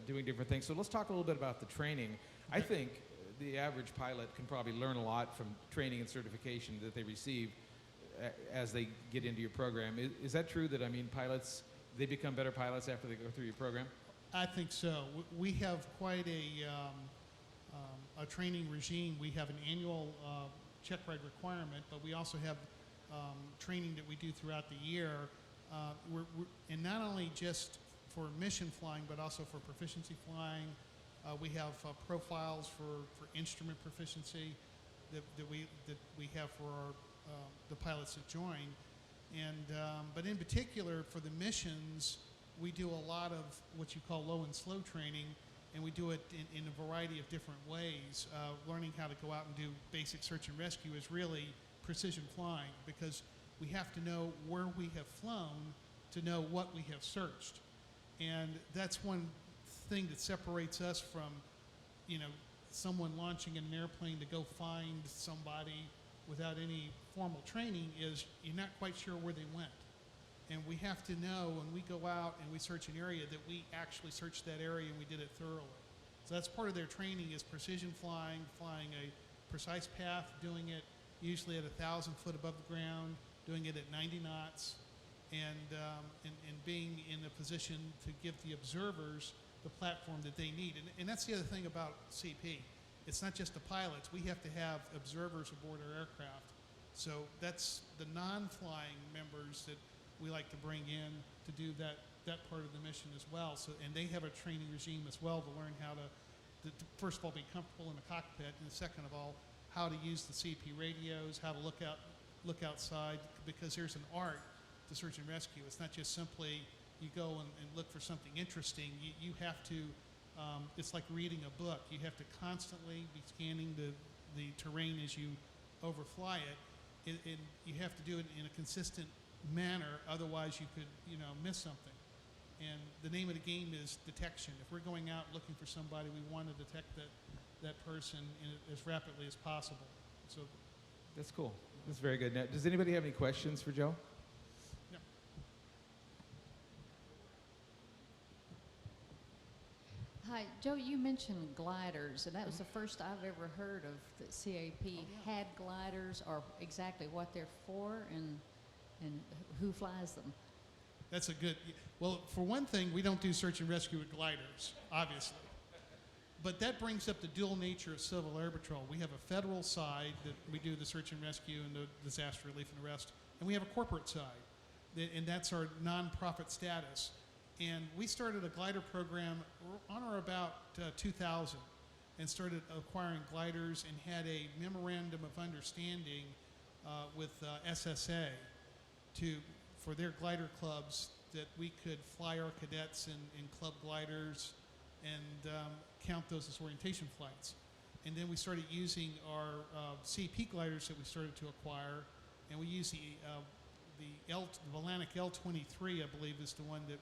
C: doing different things. So let's talk a little bit about the training. I think the average pilot can probably learn a lot from training and certification that they receive as they get into your program. Is that true that, pilots, they become better pilots after they go through your program?
H: I think so. We have quite a training regime. We have an annual check ride requirement, but we also have training that we do throughout the year. And not only just for mission flying, but also for proficiency flying. We have profiles for instrument proficiency that we have for the pilots that join. And but in particular for the missions, we do a lot of what you call low and slow training, and we do it in a variety of different ways. Learning how to go out and do basic search and rescue is really precision flying, because we have to know where we have flown to know what we have searched. And that's one thing that separates us from, someone launching an airplane to go find somebody without any formal training, is you're not quite sure where they went. And we have to know when we go out and we search an area that we actually searched that area and we did it thoroughly. So that's part of their training, is precision flying a precise path, doing it usually at 1,000 foot above the ground, doing it at 90 knots, and being in a position to give the observers the platform that they need. And that's the other thing about CP. It's not just the pilots. We have to have observers aboard our aircraft. So that's the non-flying members that we like to bring in to do that part of the mission as well. So, and they have a training regime as well to learn how to first of all, be comfortable in the cockpit, and second of all, how to use the CP radios, how to look outside, because there's an art to search and rescue. It's not just simply you go and look for something interesting. You have to, it's like reading a book. You have to constantly be scanning the terrain as you overfly it, and you have to do it in a consistent manner, otherwise you could, miss something. And the name of the game is detection. If we're going out looking for somebody, we want to detect that person as rapidly as possible. So
C: that's cool. That's very good. Now, does anybody have any questions for Joe?
H: No.
I: Hi, Joe, you mentioned gliders, and that was the first I've ever heard of that CAP had gliders, or exactly what they're for and who flies them.
H: That's a good, well, for one thing, we don't do search and rescue with gliders, obviously. But that brings up the dual nature of Civil Air Patrol. We have a federal side that we do the search and rescue and the disaster relief and arrest, and we have a corporate side, and that's our nonprofit status. And we started a glider program on or about 2000, and started acquiring gliders and had a memorandum of understanding with SSA for their glider clubs, that we could fly our cadets in club gliders and count those as orientation flights. And then we started using our CP gliders that we started to acquire, and we use the Volanic L23, I believe, is the one that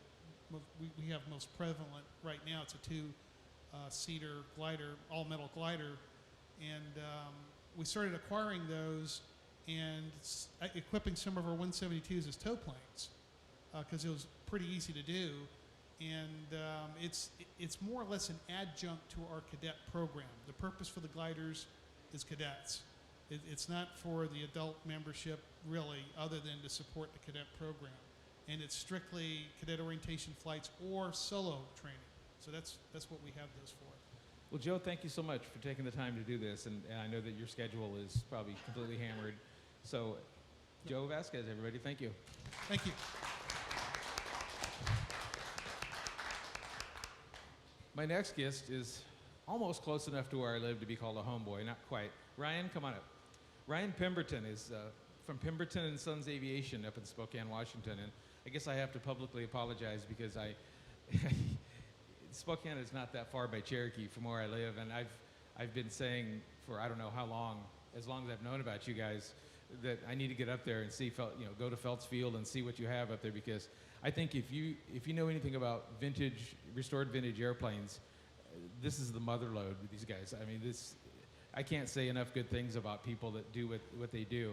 H: we have most prevalent right now. It's a two-seater glider, all-metal glider, and we started acquiring those and equipping some of our 172s as tow planes, because it was pretty easy to do. and it's more or less an adjunct to our cadet program. The purpose for the gliders is cadets. It's not for the adult membership really, other than to support the cadet program. And it's strictly cadet orientation flights or solo training. So that's what we have those for.
C: Well, Joe, thank you so much for taking the time to do this, and I know that your schedule is probably completely hammered. So, Joe Vasquez, everybody, thank you.
H: Thank you.
C: My next guest is almost close enough to where I live to be called a homeboy, not quite. Ryan, come on up. Ryan Pemberton is from Pemberton and Sons Aviation up in Spokane, Washington, and I guess I have to publicly apologize because Spokane is not that far by Cherokee from where I live, and I've been saying for I don't know how long, as long as I've known about you guys, that I need to get up there and see, go to Felts Field and see what you have up there, because I think if you know anything about restored vintage airplanes, this is the mother lode with these guys. I mean, I can't say enough good things about people that do what they do.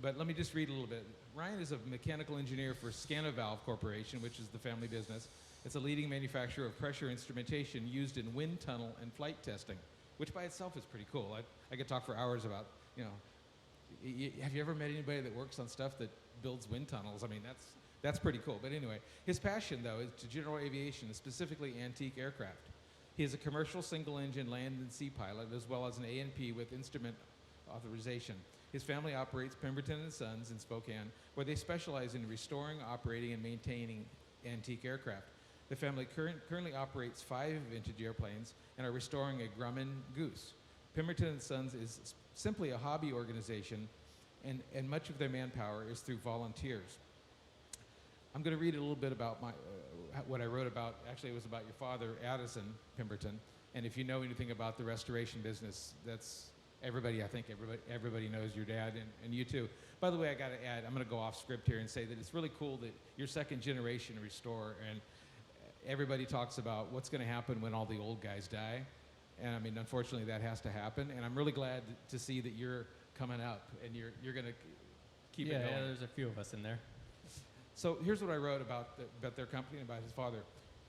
C: But let me just read a little bit. Ryan is a mechanical engineer for Scanavalve Corporation, which is the family business. It's a leading manufacturer of pressure instrumentation used in wind tunnel and flight testing, which by itself is pretty cool. I could talk for hours about, have you ever met anybody that works on stuff that builds wind tunnels? I mean, that's pretty cool. But anyway, his passion, though, is to general aviation, specifically antique aircraft. He is a commercial single-engine land and sea pilot, as well as an A&P with instrument authorization. His family operates Pemberton and Sons in Spokane, where they specialize in restoring, operating, and maintaining antique aircraft. The family currently operates 5 vintage airplanes and are restoring a Grumman Goose. Pemberton and Sons is simply a hobby organization, and much of their manpower is through volunteers. I'm going to read a little bit about what I wrote about. Actually, it was about your father, Addison Pemberton. And if you know anything about the restoration business, that's everybody knows your dad, and you too. By the way, I got to add, I'm going to go off script here and say that it's really cool that you're second generation restore, and everybody talks about what's going to happen when all the old guys die. And I mean, unfortunately, that has to happen. And I'm really glad to see that you're coming up and you're going to keep it going.
J: Yeah, there's a few of us in there.
C: So here's what I wrote about their company and about his father.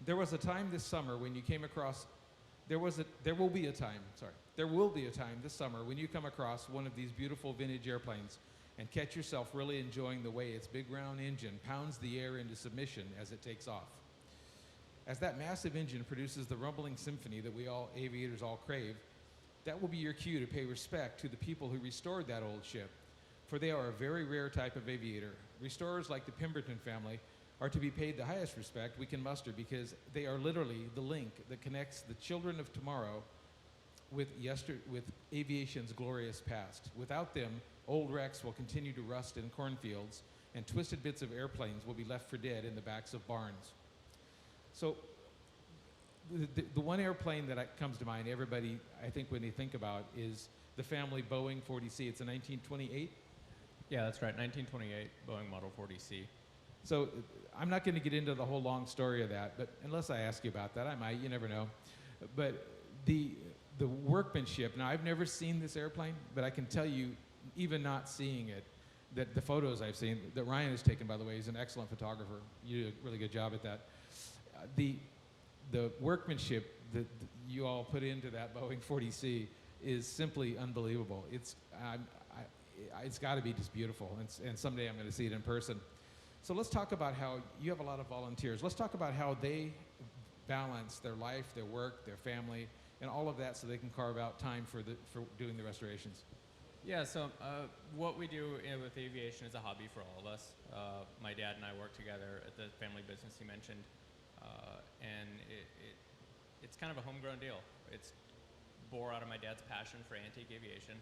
C: There was a time this summer when you came across, there will be a time this summer when you come across one of these beautiful vintage airplanes and catch yourself really enjoying the way its big round engine pounds the air into submission as it takes off. As that massive engine produces the rumbling symphony that we all aviators all crave, that will be your cue to pay respect to the people who restored that old ship, for they are a very rare type of aviator. Restorers like the Pemberton family are to be paid the highest respect we can muster, because they are literally the link that connects the children of tomorrow with aviation's glorious past. Without them, old wrecks will continue to rust in cornfields, and twisted bits of airplanes will be left for dead in the backs of barns. So the one airplane that comes to mind, everybody, I think, when they think about, is the family Boeing 40C. It's a 1928.
J: Yeah, that's right, 1928 Boeing Model 40C.
C: So I'm not going to get into the whole long story of that, but unless I ask you about that, I might. You never know. But the workmanship. Now, I've never seen this airplane, but I can tell you, even not seeing it, that the photos I've seen that Ryan has taken, by the way, he's an excellent photographer. You do a really good job at that. The workmanship that you all put into that Boeing 40C is simply unbelievable. It's got to be just beautiful, and someday I'm going to see it in person. So let's talk about how you have a lot of volunteers. Let's talk about how they balance their life, their work, their family, and all of that, so they can carve out time for doing the restorations.
J: Yeah, so what we do with aviation is a hobby for all of us. My dad and I work together at the family business you mentioned, and it's kind of a homegrown deal. It's bore out of my dad's passion for antique aviation.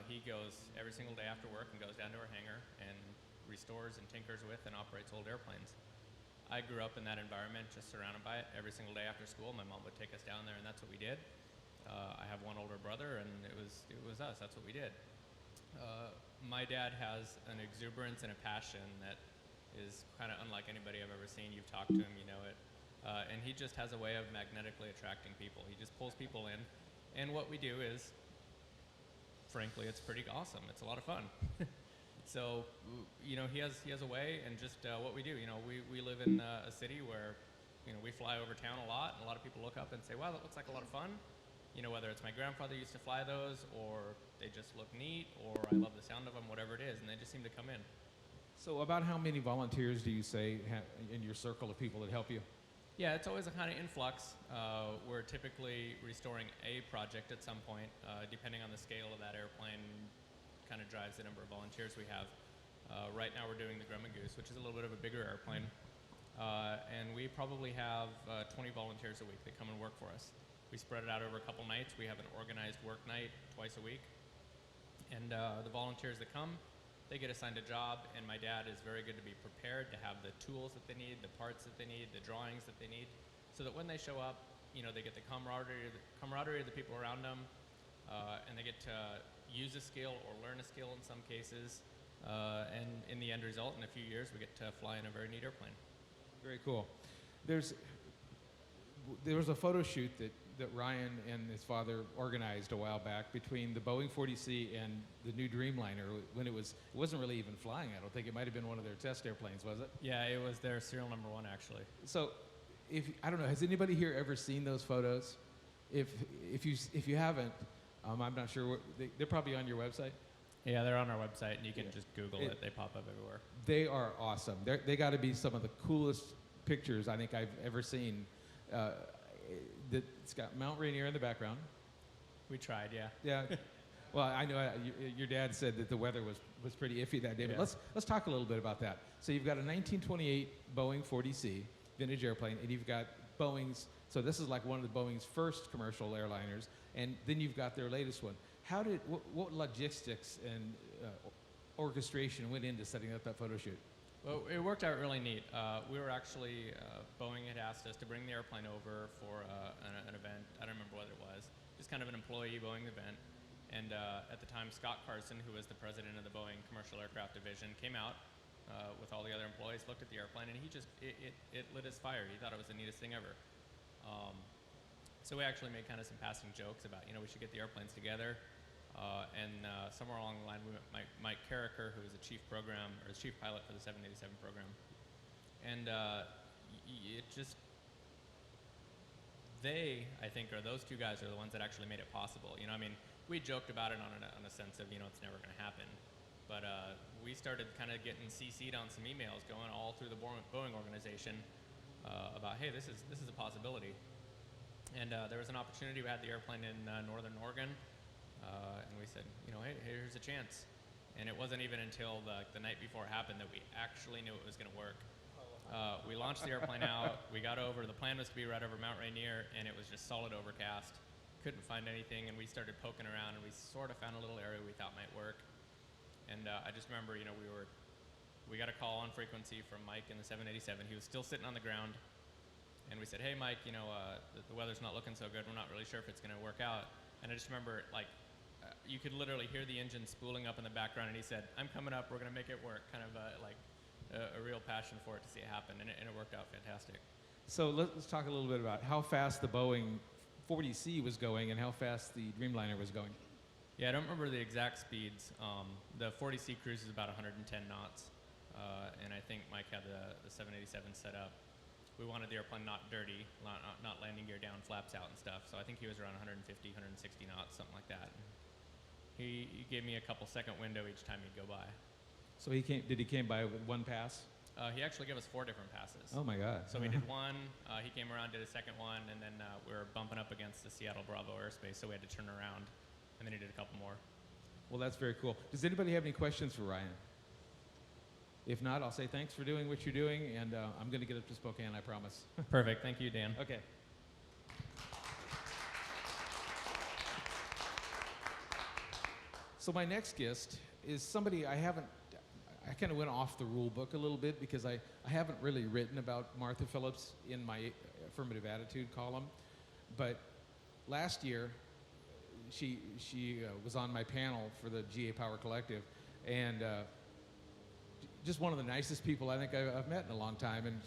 J: He goes every single day after work and goes down to our hangar and restores and tinkers with and operates old airplanes. I grew up in that environment, just surrounded by it. Every single day after school, my mom would take us down there, and that's what we did. I have one older brother, and it was us. That's what we did. My dad has an exuberance and a passion that is kind of unlike anybody I've ever seen. You've talked to him, you know it. And he just has a way of magnetically attracting people. He just pulls people in. And what we do is, frankly, it's pretty awesome. It's a lot of fun. So, you know, he has a way, and just what we do. You know, we live in a city where, we fly over town a lot, and a lot of people look up and say, wow, that looks like a lot of fun. Whether it's my grandfather used to fly those, or they just look neat, or I love the sound of them, whatever it is, and they just seem to come in.
C: So about how many volunteers do you say in your circle of people that help you?
J: Yeah, it's always a kind of influx. We're typically restoring a project at some point, depending on the scale of that airplane, kind of drives the number of volunteers we have. Right now we're doing the Grumman Goose, which is a little bit of a bigger airplane. And we probably have 20 volunteers a week that come and work for us. We spread it out over a couple nights. We have an organized work night twice a week. And the volunteers that come, they get assigned a job, and my dad is very good to be prepared to have the tools that they need, the parts that they need, the drawings that they need, so that when they show up, they get the camaraderie of the people around them, and they get to use a skill or learn a skill in some cases, and in the end result, in a few years, we get to fly in a very neat airplane.
C: Very cool. There was a photo shoot that Ryan and his father organized a while back between the Boeing 40C and the new Dreamliner when it wasn't really even flying. I don't think it might have been one of their test airplanes, was it?
J: Yeah, it was their serial number 1 actually.
C: So, I don't know, has anybody here ever seen those photos? If you haven't, I'm not sure. They're probably on your website.
J: Yeah, they're on our website, and you can just Google it. They pop up everywhere.
C: They are awesome. They got to be some of the coolest pictures I think I've ever seen. It's got Mount Rainier in the background.
J: We tried, yeah.
C: Yeah. Well, I know your dad said that the weather was pretty iffy that day, but let's talk a little bit about that. So you've got a 1928 Boeing 40C vintage airplane, and you've got Boeing's. So this is like one of the Boeing's first commercial airliners, and then you've got their latest one. What logistics and orchestration went into setting up that photo shoot?
J: Well, it worked out really neat. We were actually, Boeing had asked us to bring the airplane over for an event. I don't remember what it was. Just kind of an employee Boeing event. And at the time, Scott Carson, who was the president of the Boeing Commercial Aircraft Division, came out with all the other employees, looked at the airplane, and it lit his fire. He thought it was the neatest thing ever. So we actually made kind of some passing jokes about, we should get the airplanes together. And somewhere along the line, we met Mike Carricker, who was the chief pilot for the 787 program. And those two guys are the ones that actually made it possible. We joked about it on a sense of, it's never going to happen. But we started kind of getting CC'd on some emails going all through the Boeing organization about, hey, this is a possibility. And there was an opportunity. We had the airplane in Northern Oregon. And we said, hey, here's a chance. And it wasn't even until the night before it happened that we actually knew it was going to work. We launched the airplane out. We got over. The plan was to be right over Mount Rainier, and it was just solid overcast. Couldn't find anything, and we started poking around, and we sort of found a little area we thought might work. And I just remember, we got a call on frequency from Mike in the 787. He was still sitting on the ground. And we said, hey, Mike, the weather's not looking so good. We're not really sure if it's going to work out. And I just remember, you could literally hear the engine spooling up in the background, and he said, I'm coming up, we're going to make it work, kind of a real passion for it to see it happen, and it worked out fantastic.
C: So let's talk a little bit about how fast the Boeing 40C was going and how fast the Dreamliner was going.
J: Yeah, I don't remember the exact speeds. The 40C cruises about 110 knots, and I think Mike had the 787 set up. We wanted the airplane not dirty, not landing gear down, flaps out and stuff, so I think he was around 150, 160 knots, something like that. He gave me a couple second window each time he'd go by.
C: So he came by with one pass?
J: He actually gave us 4 different passes.
C: Oh my God.
J: So we did one, he came around, did a second one, and then we were bumping up against the Seattle Bravo airspace, so we had to turn around, and then he did a couple more.
C: Well, that's very cool. Does anybody have any questions for Ryan? If not, I'll say thanks for doing what you're doing, and I'm going to get up to Spokane, I promise.
J: Perfect. Thank you, Dan.
C: Okay. So my next guest is somebody I kind of went off the rule book a little bit because I haven't really written about Martha Phillips in my Affirmative Attitude column. But last year, she was on my panel for the GA Power Collective, and just one of the nicest people I think I've met in a long time,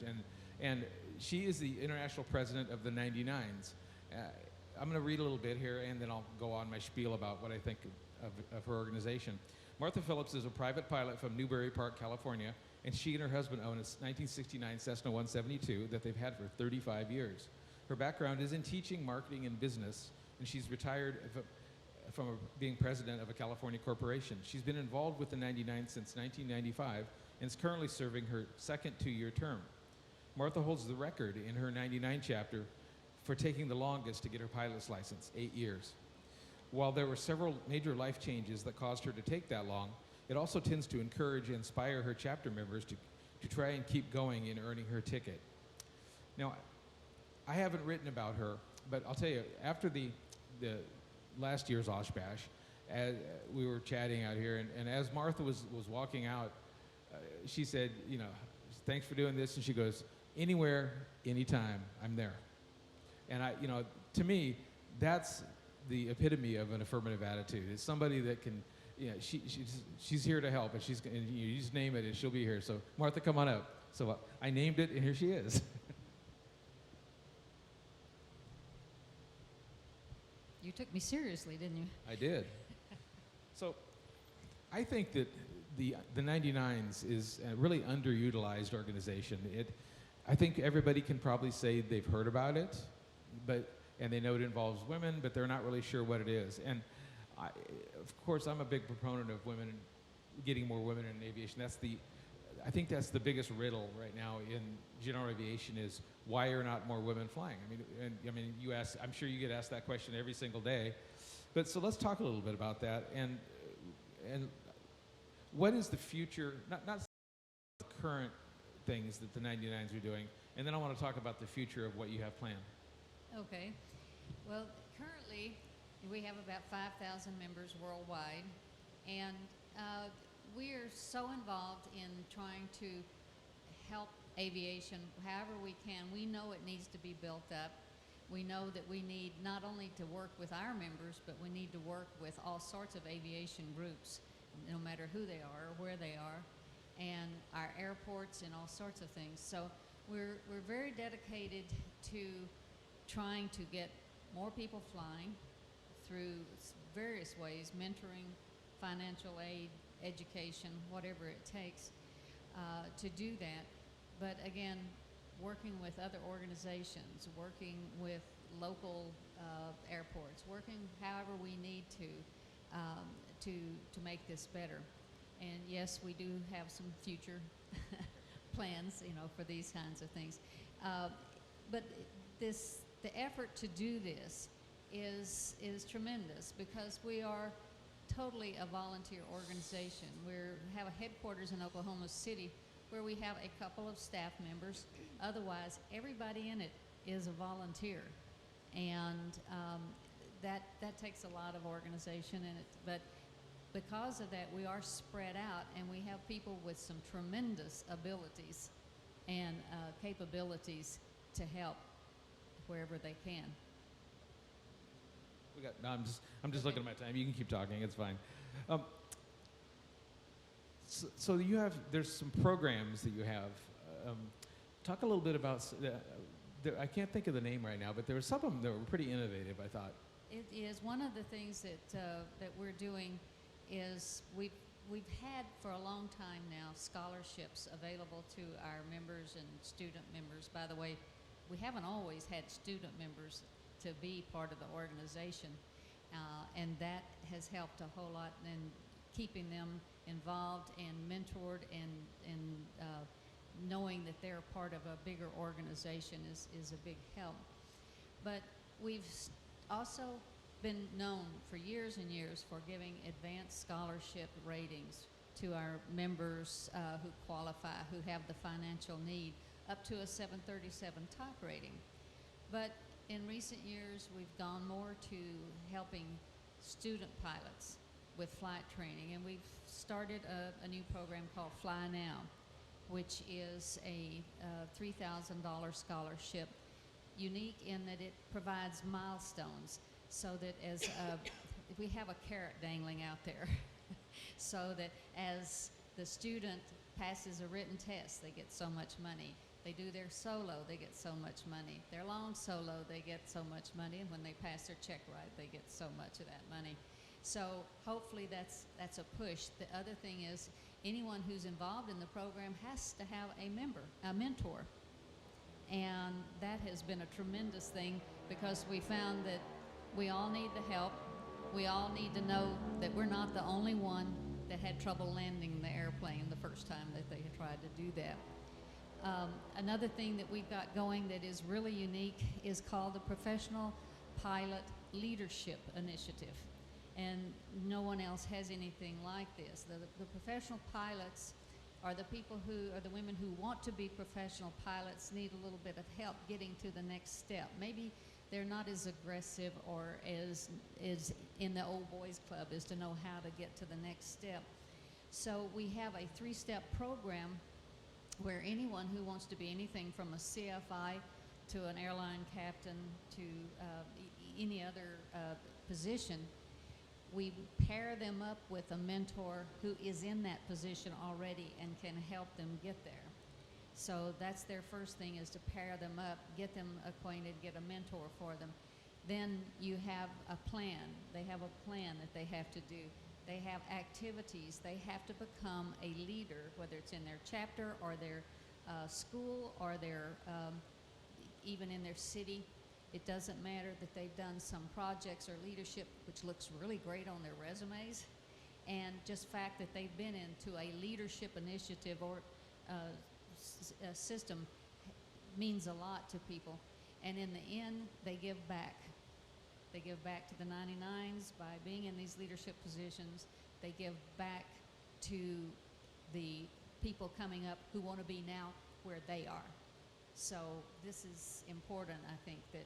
C: and she is the international president of the 99s. I'm going to read a little bit here, and then I'll go on my spiel about what I think of her organization. Martha Phillips is a private pilot from Newbury Park, California. and she and her husband own a 1969 Cessna 172 that they've had for 35 years. Her background is in teaching, marketing, and business, and she's retired from being president of a California corporation. She's been involved with the 99 since 1995 and is currently serving her second 2-year term. Martha holds the record in her 99 chapter for taking the longest to get her pilot's license, 8 years. While there were several major life changes that caused her to take that long, it also tends to encourage and inspire her chapter members to try and keep going in earning her ticket. Now, I haven't written about her, but I'll tell you, after the last year's OSHBASH, as we were chatting out here, and as Martha was walking out, she said, you know, thanks for doing this, and she goes, anywhere, anytime, I'm there. And I, you know, to me, that's the epitome of an affirmative attitude. It's somebody that can, you know, she's here to help, and you just name it, and she'll be here. So Martha, come on up. So I named it, and here she is.
I: You took me seriously, didn't you?
C: I did. So I think that the 99s is a really underutilized organization. I think everybody can probably say they've heard about it, and they know it involves women, but they're not really sure what it is. And of course, I'm a big proponent of women, getting more women in aviation. I think that's the biggest riddle right now in general aviation is why are not more women flying? I mean, you ask. I'm sure you get asked that question every single day. But so let's talk a little bit about that and what is the future? Not the current things that the 99s are doing, and then I want to talk about the future of what you have planned.
I: Okay. Well, currently we have about 5,000 members worldwide, and we are so involved in trying to help aviation however we can. We know it needs to be built up. We know that we need not only to work with our members, but we need to work with all sorts of aviation groups, no matter who they are or where they are, and our airports and all sorts of things. So we're very dedicated to trying to get more people flying through various ways, mentoring, financial aid, education, whatever it takes to do that. But again, working with other organizations, working with local airports, working however we need to make this better. And yes, we do have some future plans, you know, for these kinds of things. But the effort to do this is tremendous because we are totally a volunteer organization. We have a headquarters in Oklahoma City where we have a couple of staff members. Otherwise, everybody in it is a volunteer. And that takes a lot of organization in it. But because of that, we are spread out, and we have people with some tremendous abilities and capabilities to help wherever they can. I'm just looking at my time. You can keep talking. It's fine.
C: So there's some programs that you have. Talk a little bit about. I can't think of the name right now, but there were some of them that were pretty innovative, I thought.
I: It is one of the things that we're doing is we've had for a long time now scholarships available to our members and student members. By the way, we haven't always had student members to be part of the organization, and that has helped a whole lot in keeping them involved and mentored and knowing that they're part of a bigger organization is a big help. But we've also been known for years and years for giving advanced scholarship ratings to our members who qualify, who have the financial need, up to a 737 top rating. But in recent years, we've gone more to helping student pilots with flight training, and we've started a new program called Fly Now, which is a $3,000 scholarship, unique in that it provides milestones, so that as we have a carrot dangling out there, so that as the student passes a written test, they get so much money. They do their solo, they get so much money. Their long solo, they get so much money. And when they pass their check ride, they get so much of that money. So hopefully that's a push. The other thing is anyone who's involved in the program has to have a mentor. And that has been a tremendous thing, because we found that we all need the help. We all need to know that we're not the only one that had trouble landing the airplane the first time that they had tried to do that. Another thing that we've got going that is really unique is called the Professional Pilot Leadership Initiative. And no one else has anything like this. The professional pilots are the people who are the women who want to be professional pilots, need a little bit of help getting to the next step. Maybe they're not as aggressive or as in the old boys club as to know how to get to the next step. So we have a 3-step program where anyone who wants to be anything from a CFI to an airline captain to any other position, we pair them up with a mentor who is in that position already and can help them get there. So that's their first thing, is to pair them up, get them acquainted, get a mentor for them. Then you have a plan. They have a plan that they have to do. They have activities. They have to become a leader, whether it's in their chapter or their school or their even in their city. It doesn't matter that they've done some projects or leadership, which looks really great on their resumes, and just fact that they've been into a leadership initiative or a system means a lot to people. And in the end, they give back. They give back to the 99s by being in these leadership positions. They give back to the people coming up who want to be now where they are. So this is important, I think, that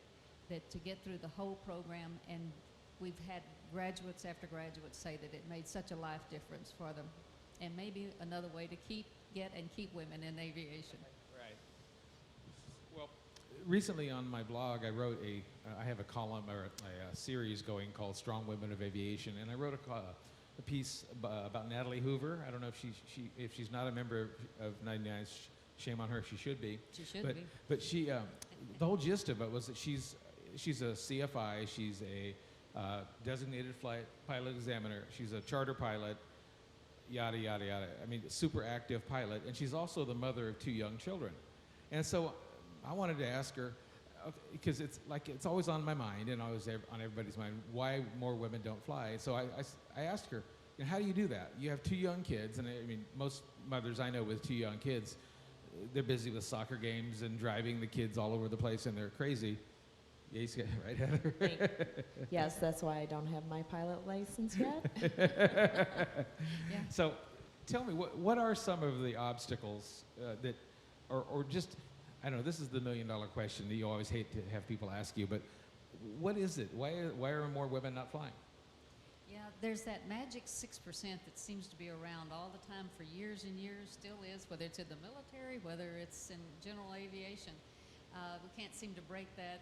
I: to get through the whole program, and we've had graduates after graduates say that it made such a life difference for them, and maybe another way to get and keep women in aviation.
C: Right. Well, recently on my blog, I have a column or a series going called Strong Women of Aviation, and I wrote a piece about Natalie Hoover. I don't know if she's not a member of 99. Shame on her. She should be.
I: She should be.
C: But she, the whole gist of it was that she's a CFI. She's a designated flight pilot examiner. She's a charter pilot. Yada yada yada. I mean, super active pilot, and she's also the mother of 2 young children. And so I wanted to ask her, because it's always on my mind and always on everybody's mind, why more women don't fly. So I asked her, how do you do that? You have 2 young kids, and I mean, most mothers I know with 2 young kids, they're busy with soccer games and driving the kids all over the place, and they're crazy. Yes, right, Heather?
D: Yes, that's why I don't have my pilot license yet.
I: Yeah.
C: So tell me, what are some of the obstacles that, or just, I don't know, this is the $1 million question that you always hate to have people ask you, but what is it? Why are more women not flying?
I: Yeah, there's that magic 6% that seems to be around all the time for years and years, still is, whether it's in the military, whether it's in general aviation. We can't seem to break that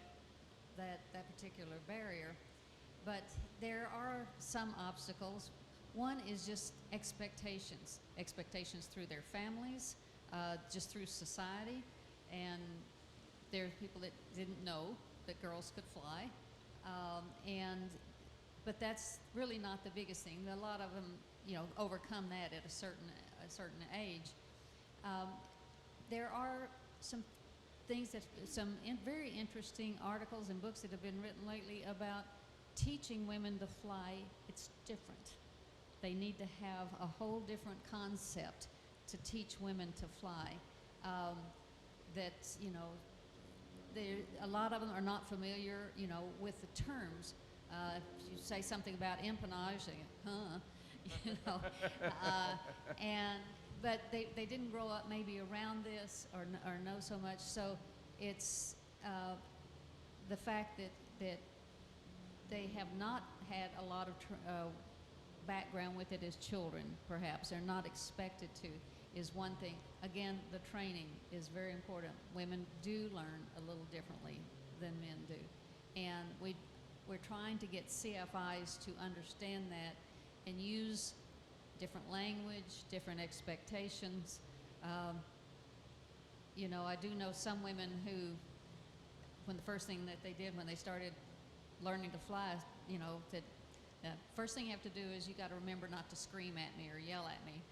I: particular barrier. But there are some obstacles. One is just expectations through their families, just through society. And there are people that didn't know that girls could fly. But that's really not the biggest thing. A lot of them, overcome that at a certain age. There are some things very interesting articles and books that have been written lately about teaching women to fly. It's different. They need to have a whole different concept to teach women to fly. A lot of them are not familiar, with the terms. If you say something about empennage, they go, but they didn't grow up maybe around this or know so much. So it's the fact that they have not had a lot of background with it as children, perhaps. They're not expected to, is one thing. Again, the training is very important. Women do learn a little differently than men do. And we're trying to get CFIs to understand that and use different language, different expectations. I do know some women who, when the first thing that they did when they started learning to fly, that first thing you have to do is you got to remember not to scream at me or yell at me.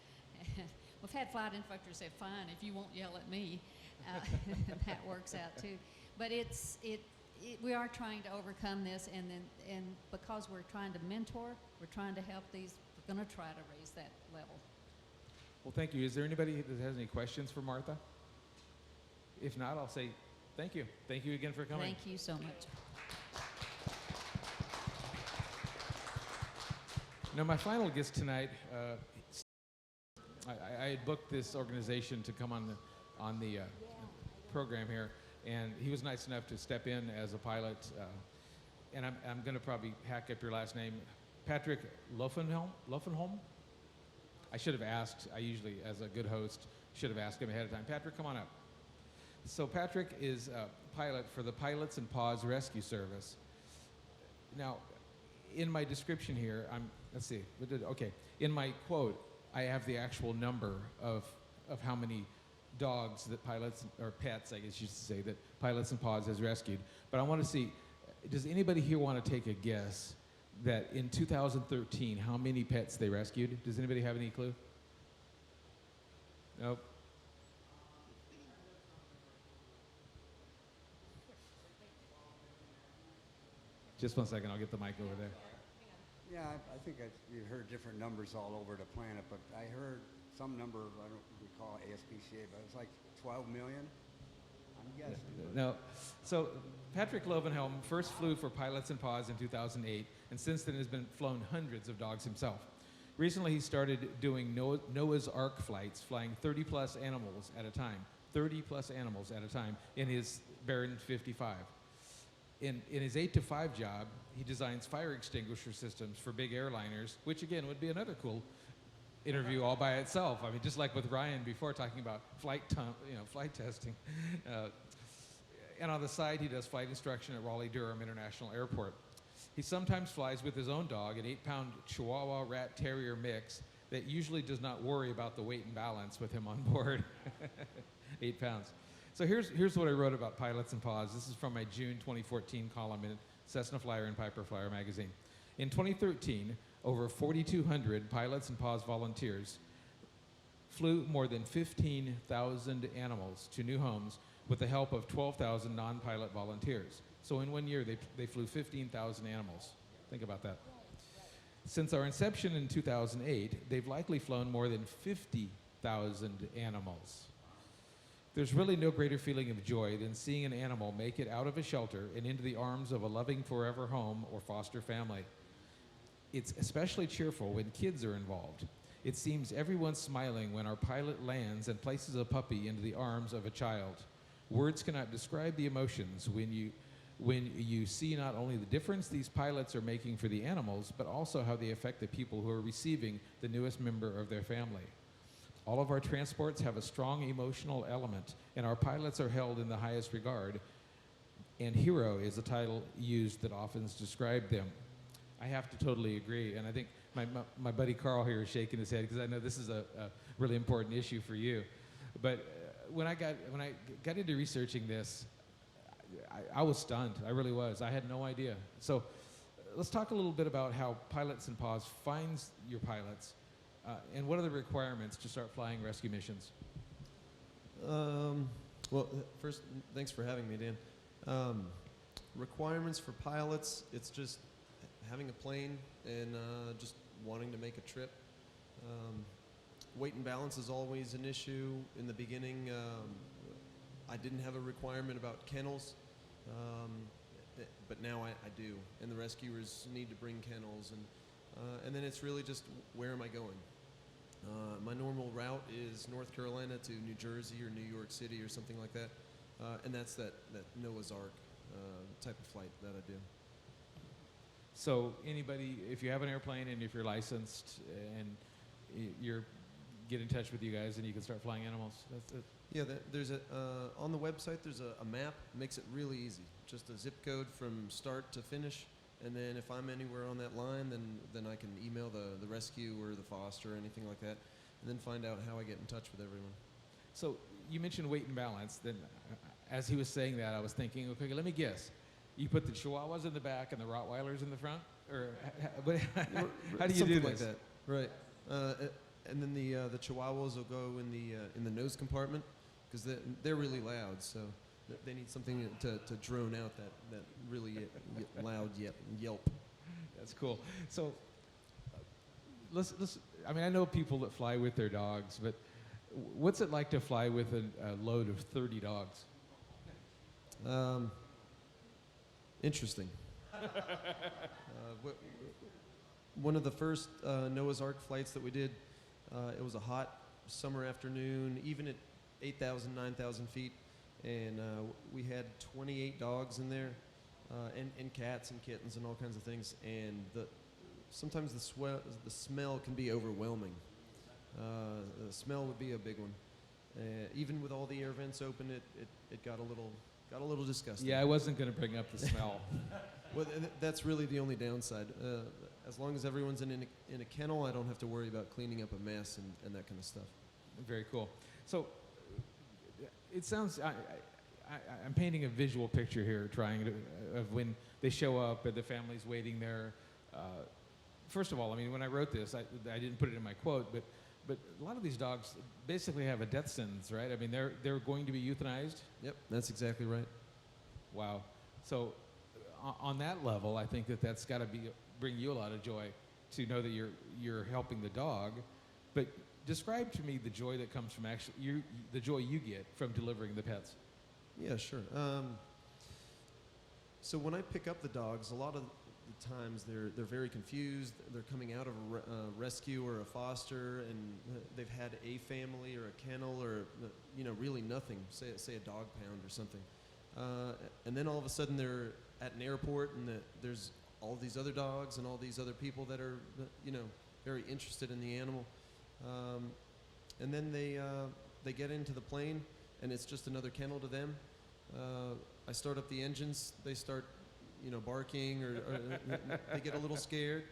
I: we've had flight instructors say, fine, if you won't yell at me. That works out too. But we are trying to overcome this, and because we're trying to mentor, we're trying to help these, we're going to try to raise that level.
C: Well, thank you. Is there anybody that has any questions for Martha? If not, I'll say thank you. Thank you again for coming.
I: Thank you so much.
C: Now, my final guest tonight, I had booked this organization to come on the program here, and he was nice enough to step in as a pilot. And I'm going to probably hack up your last name, Patrick Loeffenholm. I should have asked. I usually, as a good host, should have asked him ahead of time. Patrick, come on up. So Patrick is a pilot for the Pilots and Paws Rescue Service. Now, in my description here, let's see, okay. In my quote, I have the actual number of how many dogs that pilots, or pets, I guess you should say, that Pilots and Paws has rescued. But I want to see, does anybody here want to take a guess that in 2013, how many pets they rescued? Does anybody have any clue? Nope. Just 1 second, I'll get the mic over there.
K: Yeah, I think you heard different numbers all over the planet, but I heard some number, I don't recall ASPCA, but it's like 12 million. I'm guessing.
C: No. So Patrick Loeffenholm first flew for Pilots and Paws in 2008, and since then has been flown hundreds of dogs himself. Recently, he started doing Noah's Ark flights, flying 30-plus animals at a time, 30-plus animals at a time in his Baron 55. In his 8-to-5 job, he designs fire extinguisher systems for big airliners, which again would be another cool interview all by itself. I mean, just like with Ryan before talking about flight testing. And on the side, he does flight instruction at Raleigh-Durham International Airport. He sometimes flies with his own dog, an 8-pound Chihuahua Rat Terrier mix that usually does not worry about the weight and balance with him on board. 8 pounds. So here's what I wrote about Pilots and Paws. This is from my June 2014 column in Cessna Flyer and Piper Flyer magazine. In 2013, over 4,200 Pilots and Paws volunteers flew more than 15,000 animals to new homes with the help of 12,000 non-pilot volunteers. So in 1 year, they flew 15,000 animals. Think about that. Since our inception in 2008, they've likely flown more than 50,000 animals. There's really no greater feeling of joy than seeing an animal make it out of a shelter and into the arms of a loving forever home or foster family. It's especially cheerful when kids are involved. It seems everyone's smiling when our pilot lands and places a puppy into the arms of a child. Words cannot describe the emotions when you see not only the difference these pilots are making for the animals, but also how they affect the people who are receiving the newest member of their family. All of our transports have a strong emotional element, and our pilots are held in the highest regard, and hero is a title used that often describes them. I have to totally agree, and I think my buddy Carl here is shaking his head because I know this is a really important issue for you. But when I got into researching this, I was stunned. I really was. I had no idea. So let's talk a little bit about how Pilots and Paws finds your pilots. And what are the requirements to start flying rescue missions?
L: Well, first, thanks for having me, Dan. Requirements for pilots, it's just having a plane and just wanting to make a trip. Weight and balance is always an issue. In the beginning, I didn't have a requirement about kennels, but now I do. And the rescuers need to bring kennels. And then it's really just, where am I going? My normal route is North Carolina to New Jersey or New York City or something like that. And that's that Noah's Ark type of flight that I do.
C: So anybody, if you have an airplane and if you're licensed and you're get in touch with you guys and you can start flying animals. That's it.
L: Yeah, there's on the website there's a map, makes it really easy. Just a zip code from start to finish. And then if I'm anywhere on that line, then I can email the rescue or the foster or anything like that, and then find out how I get in touch with everyone.
C: So you mentioned weight and balance. Then, as he was saying that, I was thinking, okay, let me guess. You put the Chihuahuas in the back and the Rottweilers in the front, or how do you do this?
L: Something like that, right? and then the Chihuahuas will go in the nose compartment because they're really loud. So they need something to drone out that really loud yelp.
C: That's cool. So let's. I mean, I know people that fly with their dogs, but what's it like to fly with a load of 30 dogs?
L: Interesting. One of the first Noah's Ark flights that we did, it was a hot summer afternoon, even at 8,000, 9,000 feet, and we had 28 dogs in there, and cats and kittens and all kinds of things, and sometimes the smell can be overwhelming. The smell would be a big one. Even with all the air vents open, it got a little disgusting.
C: Yeah, I wasn't going to bring up the smell.
L: Well, that's really the only downside. As long as everyone's in a kennel, I don't have to worry about cleaning up a mess and that kind of stuff.
C: Very cool. So it sounds, I'm painting a visual picture here, trying to, of when they show up and the family's waiting there. First of all, I mean, when I wrote this, I didn't put it in my quote, but a lot of these dogs basically have a death sentence, right? I mean, they're going to be euthanized.
L: Yep, that's exactly right.
C: Wow. So on that level, I think that's got to bring you a lot of joy to know that you're helping the dog. But describe to me the joy that comes from the joy you get from delivering the pets.
L: Yeah, sure. So when I pick up the dogs, a lot of the times they're very confused. They're coming out of a rescue or a foster, and they've had a family or a kennel or really nothing. Say a dog pound or something, and then all of a sudden they're at an airport, and there's all these other dogs and all these other people that are very interested in the animal, and then they get into the plane, and it's just another kennel to them. I start up the engines, they start barking or they get a little scared.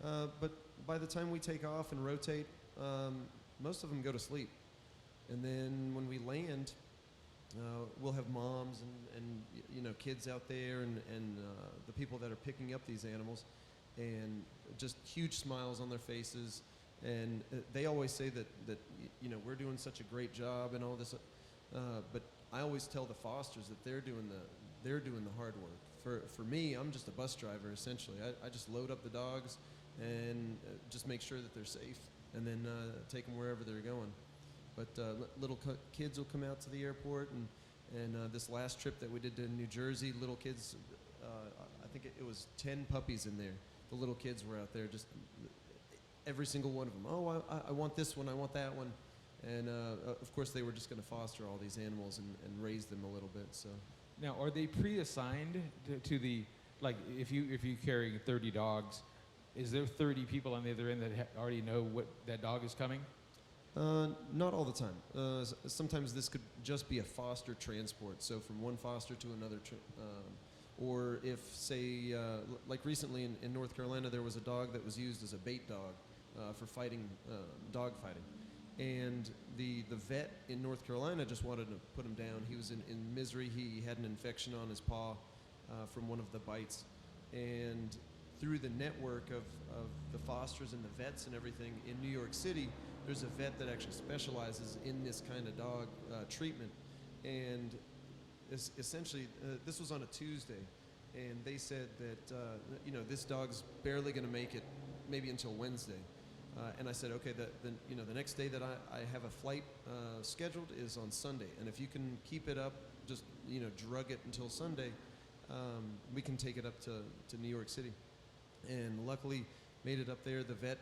L: But by the time we take off and rotate, most of them go to sleep. And then when we land, we'll have moms and kids out there and the people that are picking up these animals, and just huge smiles on their faces. And they always say that we're doing such a great job and all this, but I always tell the fosters that they're doing the hard work. For me, I'm just a bus driver essentially. I just load up the dogs and just make sure that they're safe, and then take them wherever they're going. But little kids will come out to the airport, and this last trip that we did to New Jersey, little kids, I think it was 10 puppies in there. The little kids were out there, just every single one of them. Oh, I want this one, I want that one. And of course they were just going to foster all these animals and raise them a little bit. So
C: now, are they pre-assigned to the, like, if you carry 30 dogs, is there 30 people on the other end that already know what that dog is coming?
L: Not all the time. Sometimes this could just be a foster transport, so from one foster to another. Or if, say, like recently in North Carolina, there was a dog that was used as a bait dog for fighting, dog fighting. And the vet in North Carolina just wanted to put him down. He was in misery. He had an infection on his paw from one of the bites. And through the network of the fosters and the vets and everything in New York City, there's a vet that actually specializes in this kind of dog treatment. And essentially, this was on a Tuesday, and they said that this dog's barely going to make it maybe until Wednesday. And I said, okay, the next day that I have a flight scheduled is on Sunday, and if you can keep it up, just drug it until Sunday, we can take it up to New York City. And luckily, made it up there. The vet,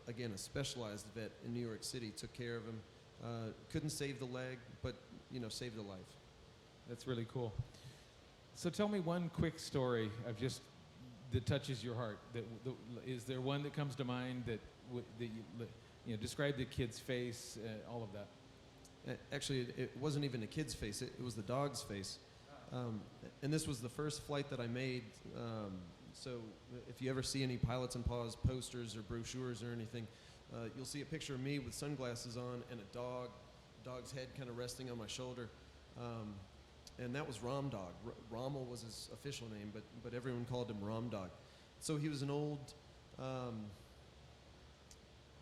L: again, a specialized vet in New York City, took care of him. Couldn't save the leg, but saved a life.
C: That's really cool. So tell me one quick story of just that touches your heart. Is there one that comes to mind that describe the kid's face, all of that?
L: Actually, it wasn't even a kid's face. It was the dog's face. And this was the first flight that I made. So if you ever see any Pilots and Paws posters or brochures or anything, you'll see a picture of me with sunglasses on and a dog's head kind of resting on my shoulder. And that was Rom Dog. Rommel was his official name, but everyone called him Rom Dog. So he was an old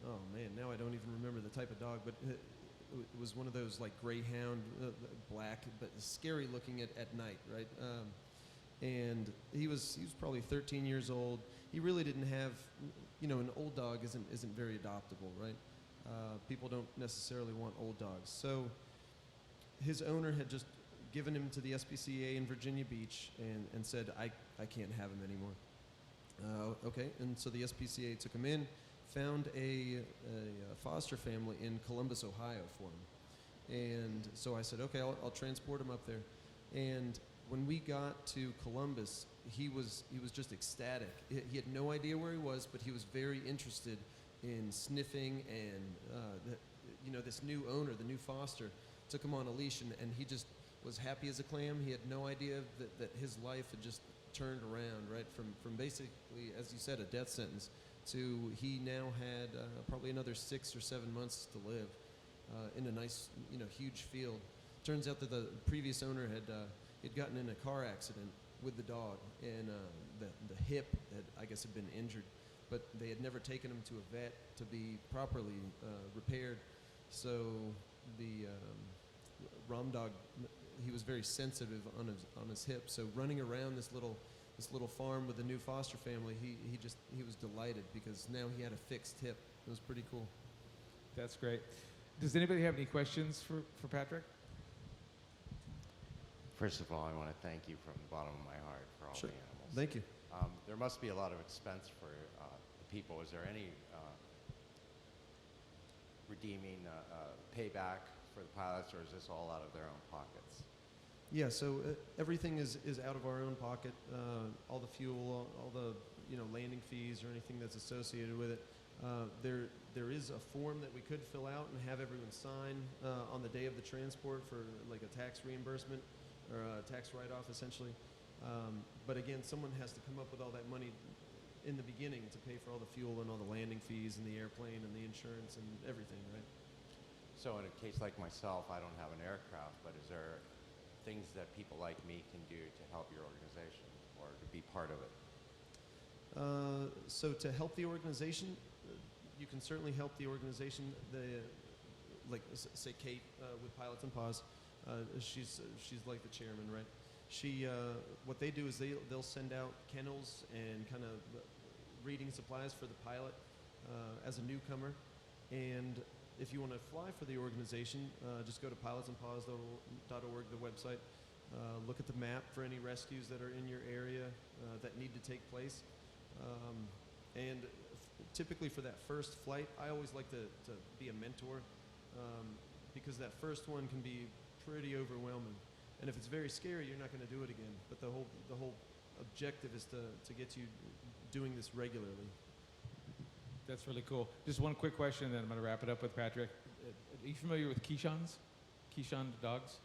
L: oh man, now I don't even remember the type of dog, but it was one of those like greyhound, black, but scary looking at night, right? And he was probably 13 years old. He really didn't have, an old dog isn't very adoptable, right? People don't necessarily want old dogs. So his owner had just given him to the SPCA in Virginia Beach and said, I can't have him anymore. Okay, and so the SPCA took him in, found a foster family in Columbus, Ohio for him. And so I said, okay, I'll transport him up there. And when we got to Columbus, he was just ecstatic. He had no idea where he was, but he was very interested in sniffing, and this new owner, the new foster, took him on a leash, and he just was happy as a clam. He had no idea that his life had just turned around, right? From basically, as you said, a death sentence, to he now had probably another 6 or 7 months to live in a nice, huge field. Turns out that the previous owner had gotten in a car accident with the dog, and the hip had been injured, but they had never taken him to a vet to be properly repaired. So the Rom dog, he was very sensitive on his hip. So running around this little farm with the new foster family, he was delighted because now he had a fixed hip. It was pretty cool.
C: That's great. Does anybody have any questions for Patrick?
G: First of all, I want to thank you from the bottom of my heart for all
L: Sure.
G: the animals.
L: Thank you.
G: There must be a lot of expense for the people. Is there any redeeming payback for the pilots, or is this all out of their own pockets?
L: Yeah, so everything is out of our own pocket. All the fuel, all the landing fees or anything that's associated with it. There is a form that we could fill out and have everyone sign on the day of the transport for like a tax reimbursement or a tax write-off, essentially. But again, someone has to come up with all that money in the beginning to pay for all the fuel and all the landing fees and the airplane and the insurance and everything, right?
G: So in a case like myself, I don't have an aircraft, but is there things that people like me can do to help your organization or to be part of it?
L: So to help the organization, you can certainly help the organization. Say Kate with Pilots and Paws, she's like the chairman, right? She what they do is they'll send out kennels and kind of reading supplies for the pilot as a newcomer. And if you want to fly for the organization, just go to pilotsandpaws.org, the website. Look at the map for any rescues that are in your area that need to take place. And typically for that first flight, I always like to be a mentor because that first one can be pretty overwhelming. And if it's very scary, you're not going to do it again. But the whole objective is to get you doing this regularly.
C: That's really cool. Just one quick question, then I'm going to wrap it up with Patrick. Are you familiar with Keeshon's? Keeshon dogs?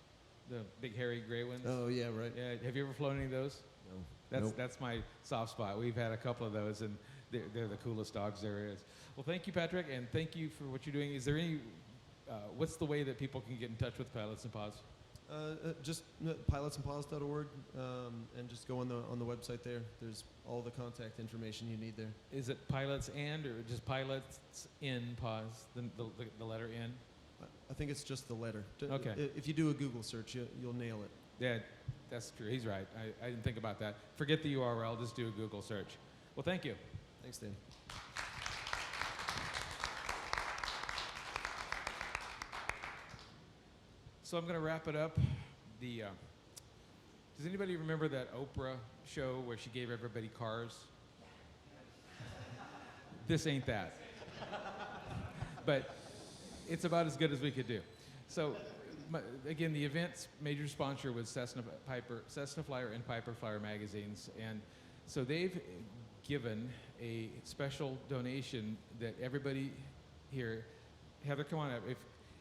C: The big hairy gray ones?
L: Oh, yeah, right.
C: Yeah. Have you ever flown any of those?
L: No.
C: That's my soft spot. We've had a couple of those, and they're the coolest dogs there is. Well, thank you, Patrick, and thank you for what you're doing. Is there any, what's the way that people can get in touch with Pilots and Paws?
L: Just pilotsandpaws.org, and just go on the website there. There's all the contact information you need there.
C: Is it pilots and, or just pilots in paws, the letter N?
L: I think it's just the letter.
C: Okay.
L: If you do a Google search, you'll nail it.
C: Yeah, that's true. He's right. I didn't think about that. Forget the URL. Just do a Google search. Well, thank you.
L: Thanks, Dan.
C: So I'm going to wrap it up. Does anybody remember that Oprah show where she gave everybody cars? This ain't that. But it's about as good as we could do. So again, the event's major sponsor was Cessna Flyer and Piper Flyer magazines. And so they've given a special donation that everybody here, Heather, come on up.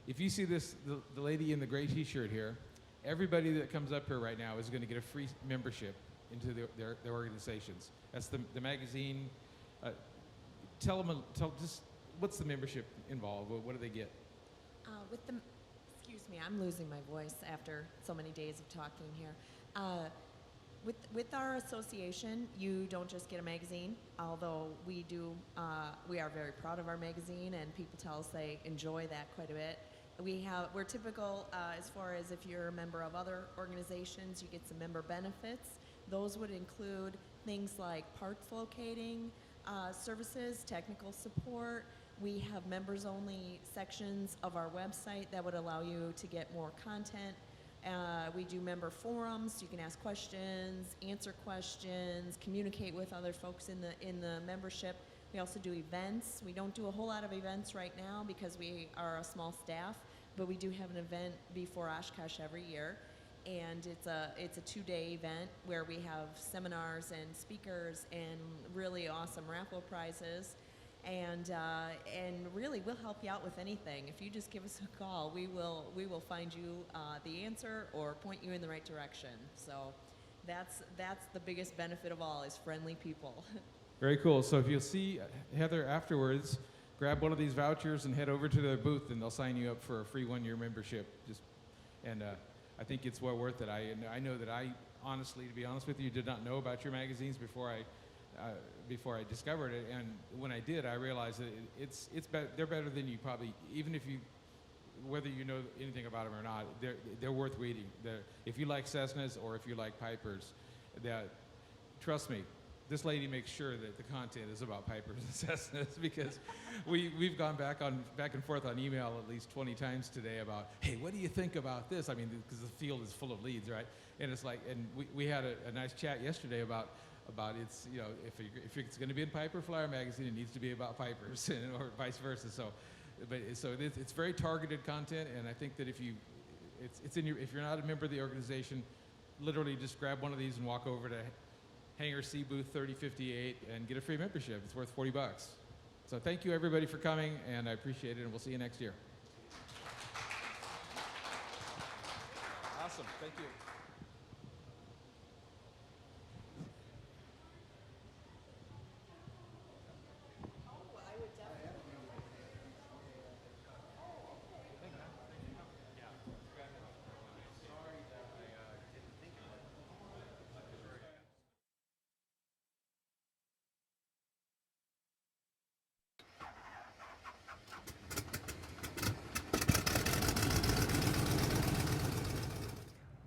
C: If you see this, the lady in the gray t-shirt here, everybody that comes up here right now is going to get a free membership into their organizations. That's the magazine. Tell just what's the membership involved? What do they get?
D: Excuse me, I'm losing my voice after so many days of talking here. With our association, you don't just get a magazine, although we do, we are very proud of our magazine, and people tell us they enjoy that quite a bit. We're typical as far as if you're a member of other organizations, you get some member benefits. Those would include things like parts locating services, technical support. We have members-only sections of our website that would allow you to get more content. We do member forums, so you can ask questions, answer questions, communicate with other folks in the membership. We also do events. We don't do a whole lot of events right now because we are a small staff, but we do have an event before Oshkosh every year, and it's a 2-day event where we have seminars and speakers and really awesome raffle prizes. And really, we'll help you out with anything. If you just give us a call, we will find you the answer or point you in the right direction. So that's the biggest benefit of all, is friendly people.
C: Very cool. So if you'll see Heather afterwards, grab one of these vouchers and head over to their booth, and they'll sign you up for a free 1-year membership. I think it's well worth it. I know that I honestly, to be honest with you, did not know about your magazines before I discovered it, and when I did, I realized that they're better than you probably, even if you, whether you know anything about them or not, they're worth reading. If you like Cessnas or if you like Pipers, trust me, this lady makes sure that the content is about Pipers and Cessnas, because we've gone back and forth on email at least 20 times today about, hey, what do you think about this? I mean, because the field is full of leads, right? And it's like, and we had a nice chat yesterday about it's, you know, if it's going to be in Piper Flyer magazine, it needs to be about Pipers, or vice versa. So it's very targeted content, and I think that if you're not a member of the organization, literally just grab one of these and walk over to Hangar C booth 3058 and get a free membership. It's worth $40. So thank you everybody for coming, and I appreciate it, and we'll see you next year. Awesome, thank you.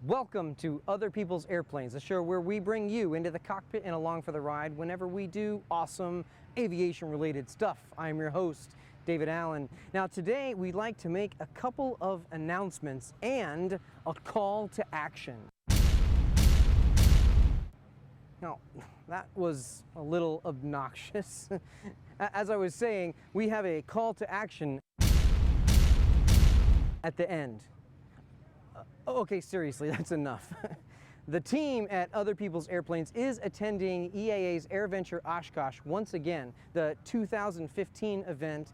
B: Welcome to Other People's Airplanes, the show where we bring you into the cockpit and along for the ride whenever we do awesome aviation-related stuff. I'm your host, David Allen. Now today we'd like to make a couple of announcements and a call to action. Now, that was a little obnoxious. As I was saying, we have a call to action at the end. Okay, seriously, that's enough. The team at Other People's Airplanes is attending EAA's Airventure Oshkosh once again. The 2015 event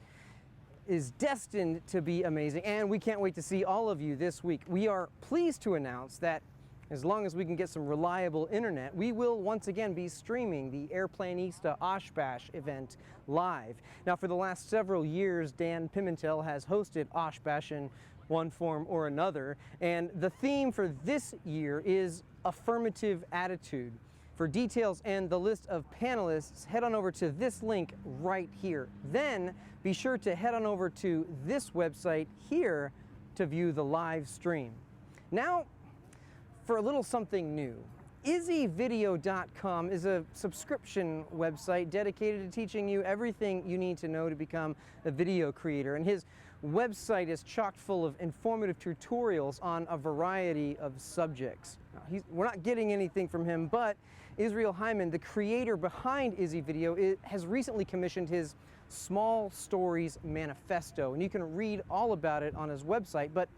B: is destined to be amazing, and we can't wait to see all of you this week. We are pleased to announce that as long as we can get some reliable internet, we will once again be streaming the Airplanista OSHBASH event live. Now, for the last several years, Dan Pimentel has hosted OSHBASH in one form or another, and the theme for this year is Affirmative Attitude. For details and the list of panelists, head on over to this link right here. Then be sure to head on over to this website here to view the live stream. Now, for a little something new. izzyvideo.com is a subscription website dedicated to teaching you everything you need to know to become a video creator. And his website is chock full of informative tutorials on a variety of subjects. Now, we're not getting anything from him, but Israel Hyman, the creator behind Izzy Video, has recently commissioned his Small Stories Manifesto, and you can read all about it on his website. But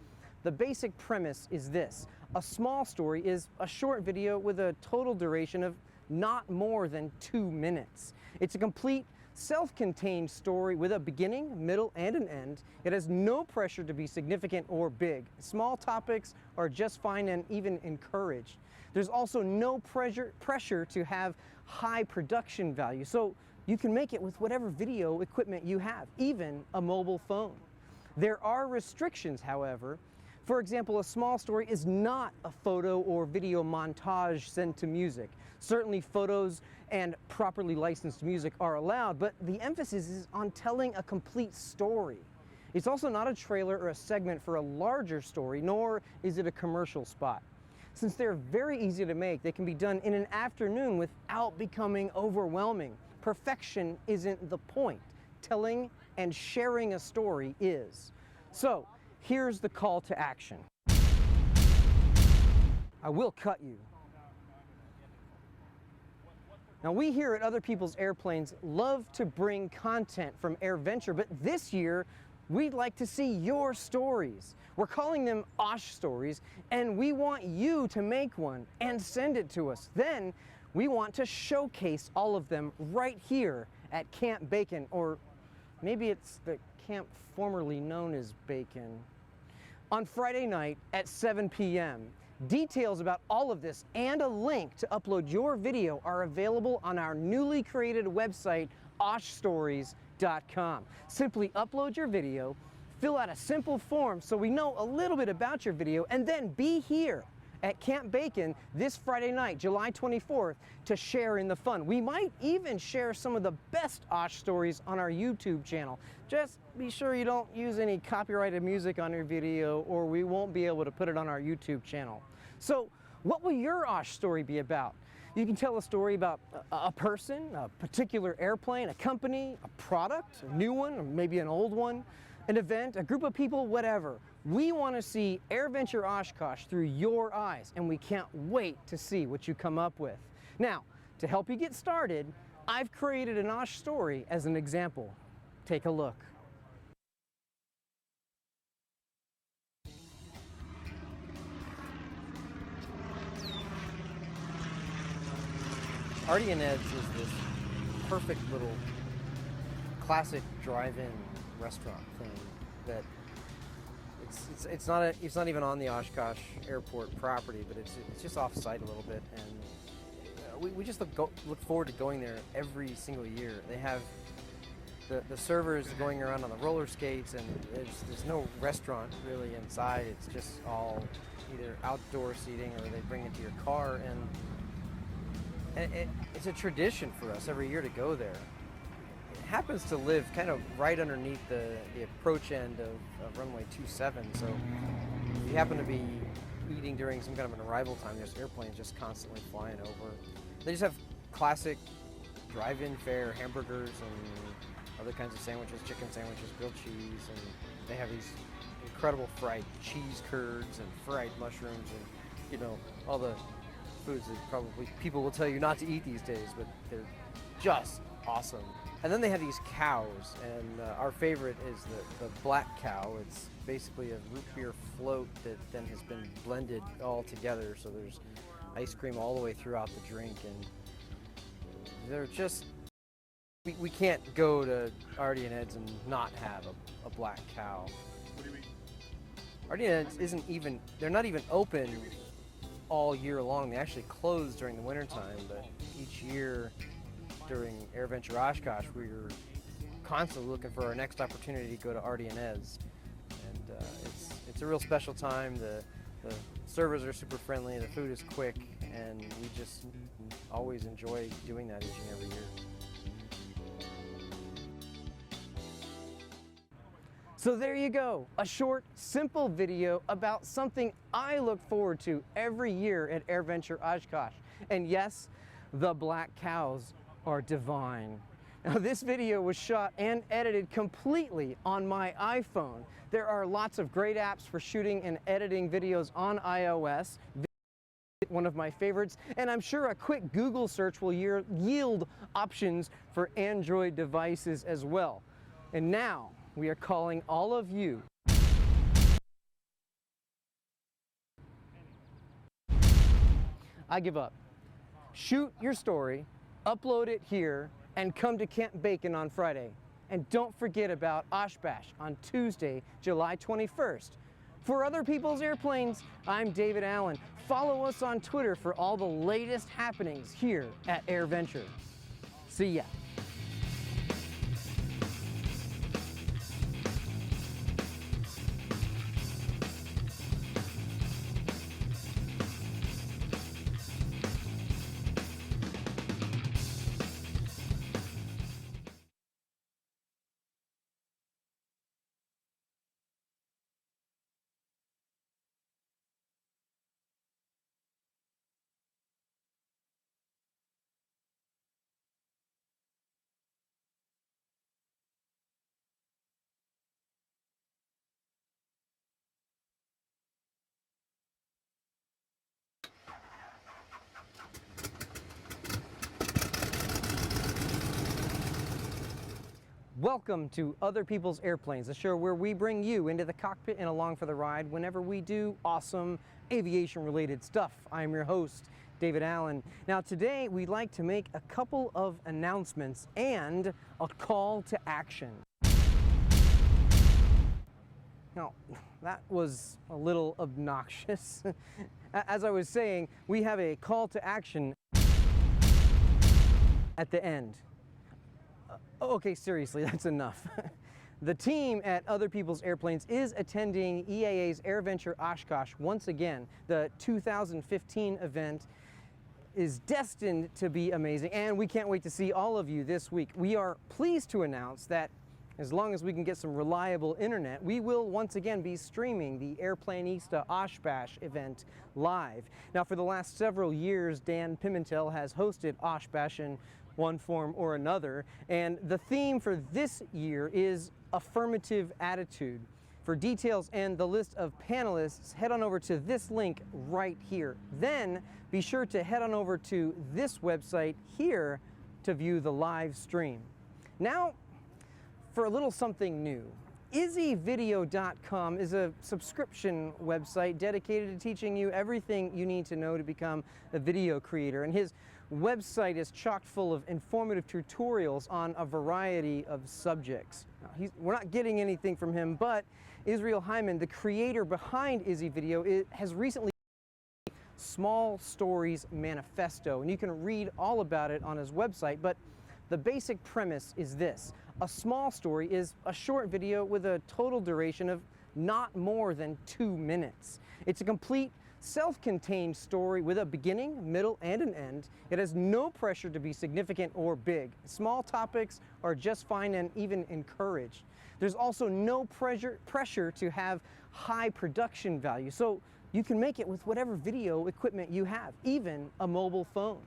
B: the basic premise is this: a small story is a short video with a total duration of not more than 2 minutes. It's a complete self-contained story with a beginning, middle, and an end. It has no pressure to be significant or big. Small topics are just fine and even encouraged. There's also no pressure to have high production value, so you can make it with whatever video equipment you have, even a mobile phone. There are restrictions, however. For example, a small story is not a photo or video montage sent to music. Certainly photos and properly licensed music are allowed, but the emphasis is on telling a complete story. It's also not a trailer or a segment for a larger story, nor is it a commercial spot. Since they're very easy to make, they can be done in an afternoon without becoming overwhelming. Perfection isn't the point. Telling and sharing a story is. So, here's the call to action. I will cut you. Now, we here at Other People's Airplanes love to bring content from Airventure, but this year, we'd like to see your stories. We're calling them OSH stories, and we want you to make one and send it to us. Then, we want to showcase all of them right here at Camp Bacon, or maybe it's the camp formerly known as Bacon, on Friday night at 7 p.m. Details about all of this and a link to upload your video are available on our newly created website, oshstories.com. Simply upload your video, fill out a simple form so we know a little bit about your video, and then be here at Camp Bacon this Friday night, July 24th, to share in the fun. We might even share some of the best OSH stories on our YouTube channel. Just be sure you don't use any copyrighted music on your video, or we won't be able to put it on our YouTube channel. So, what will your OSH story be about? You can tell a story about a person, a particular airplane, a company, a product, a new one, or maybe an old one, an event, a group of people, whatever. We want to see Airventure Oshkosh through your eyes, and we can't wait to see what you come up with. Now, to help you get started, I've created an OSH story as an example. Take a look. Artie and Ed's is this perfect little classic drive-in restaurant thing that it's not even on the Oshkosh Airport property, but it's just off-site a little bit, and we just look forward to going there every single year. They have the servers going around on the roller skates, and there's no restaurant really inside. It's just all either outdoor seating or they bring it to your car, and it's a tradition for us every year to go there. It happens to live kind of right underneath the approach end of runway 27, so if you happen to be eating during some kind of an arrival time, there's airplanes just constantly flying over. They just have classic drive-in fare, hamburgers and other kinds of sandwiches, chicken sandwiches, grilled cheese, and they have these incredible fried cheese curds and fried mushrooms and, you know, all the foods that probably people will tell you not to eat these days, but they're just awesome. And then they have these cows, and our favorite is the black cow. It's basically a root beer float that then has been blended all together, so there's ice cream all the way throughout the drink, and they're just, we can't go to Artie and Ed's and not have a black cow.
M: What do you mean?
B: Artie and Ed's they're not even open all year long. They actually close during the wintertime, but each year during Airventure Oshkosh, we're constantly looking for our next opportunity to go to Artie and Ed's. And it's a real special time. The servers are super friendly, the food is quick, and we just always enjoy doing that each and every year. So there you go, a short, simple video about something I look forward to every year at Airventure Oshkosh. And yes, the black cows are divine. Now, this video was shot and edited completely on my iPhone. There are lots of great apps for shooting and editing videos on iOS. One of my favorites, and I'm sure a quick Google search will yield options for Android devices as well. And now, we are calling all of you. I give up. Shoot your story, upload it here, and come to Camp Bacon on Friday. And don't forget about OSHBASH on Tuesday, July 21st. For Other People's Airplanes, I'm David Allen. Follow us on Twitter for all the latest happenings here at Airventure. See ya. Welcome to Other People's Airplanes, the show where we bring you into the cockpit and along for the ride whenever we do awesome aviation-related stuff. I'm your host, David Allen. Now today we'd like to make a couple of announcements and a call to action. Now, that was a little obnoxious. As I was saying, we have a call to action at the end. Okay, seriously, that's enough. The team at Other People's Airplanes is attending EAA's Airventure Oshkosh once again. The 2015 event is destined to be amazing, and we can't wait to see all of you this week. We are pleased to announce that as long as we can get some reliable internet, we will once again be streaming the Airplanista OSHBASH event live. Now, for the last several years, Dan Pimentel has hosted OSHBASH in one form or another, and the theme for this year is Affirmative Attitude. For details and the list of panelists, head on over to this link right here. Then be sure to head on over to this website here to view the live stream. Now, for a little something new. izzyvideo.com is a subscription website dedicated to teaching you everything you need to know to become a video creator. And his website is chock full of informative tutorials on a variety of subjects. Now, we're not getting anything from him, but Israel Hyman, the creator behind Izzy Video, has recently Small Stories Manifesto, and you can read all about it on his website, but the basic premise is this. A small story is a short video with a total duration of not more than 2 minutes. It's a complete self-contained story with a beginning, middle, and an end. It has no pressure to be significant or big. Small topics are just fine and even encouraged. There's also no pressure to have high production value, so you can make it with whatever video equipment you have, even a mobile phone.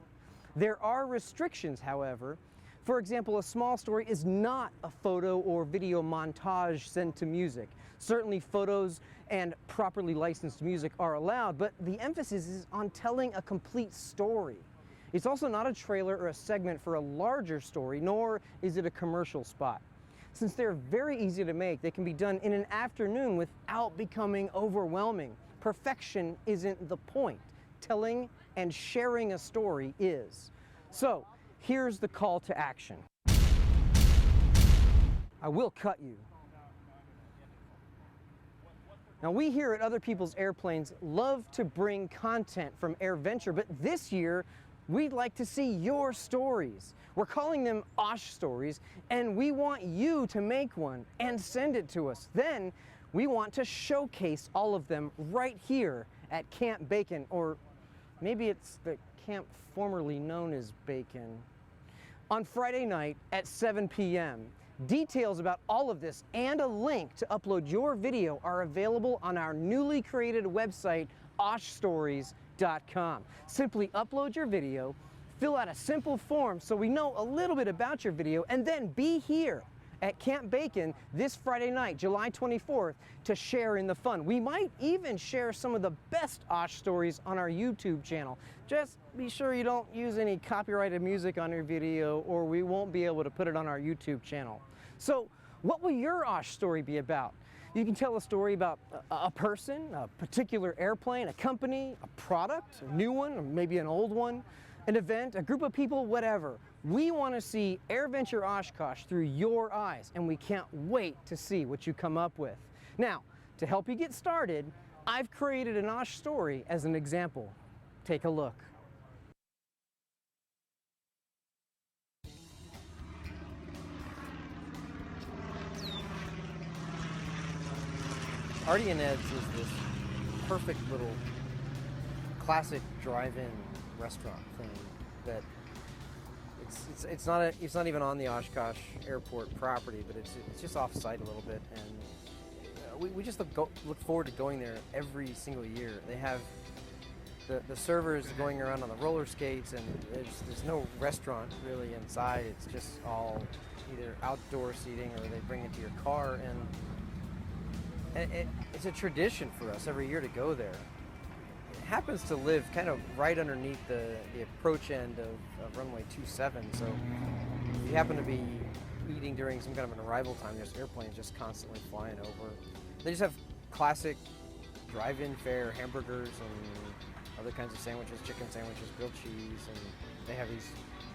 B: There are restrictions, however. For example, a small story is not a photo or video montage sent to music. Certainly photos and properly licensed music are allowed, but the emphasis is on telling a complete story. It's also not a trailer or a segment for a larger story, nor is it a commercial spot. Since they're very easy to make, they can be done in an afternoon without becoming overwhelming. Perfection isn't the point. Telling and sharing a story is. So, here's the call to action. I will cut you. Now, we here at Other People's Airplanes love to bring content from Airventure, but this year, we'd like to see your stories. We're calling them OSH stories, and we want you to make one and send it to us. Then, we want to showcase all of them right here at Camp Bacon, or maybe it's the camp formerly known as Bacon. On Friday night at 7 p.m. Details about all of this and a link to upload your video are available on our newly created website, oshstories.com. Simply upload your video, fill out a simple form so we know a little bit about your video, and then be here at Camp Bacon this Friday night, July 24th, to share in the fun. We might even share some of the best OSH stories on our YouTube channel. Just be sure you don't use any copyrighted music on your video, or we won't be able to put it on our YouTube channel. So, what will your OSH story be about? You can tell a story about a person, a particular airplane, a company, a product, a new one, or maybe an old one, an event, a group of people, whatever. We want to see Airventure Oshkosh through your eyes, and we can't wait to see what you come up with. Now, to help you get started, I've created an OSH story as an example. Take a look. Artie and Ed's is this perfect little classic drive-in restaurant thing that it's not even on the Oshkosh Airport property, but it's just off-site a little bit, and we just look forward to going there every single year. They have the servers going around on the roller skates, and there's no restaurant really inside. It's just all either outdoor seating or they bring it to your car, and it's a tradition for us every year to go there. It happens to live kind of right underneath the approach end of runway 27, so if you happen to be eating during some kind of an arrival time. There's airplanes just constantly flying over. They just have classic drive-in fare hamburgers and other kinds of sandwiches, chicken sandwiches, grilled cheese, and they have these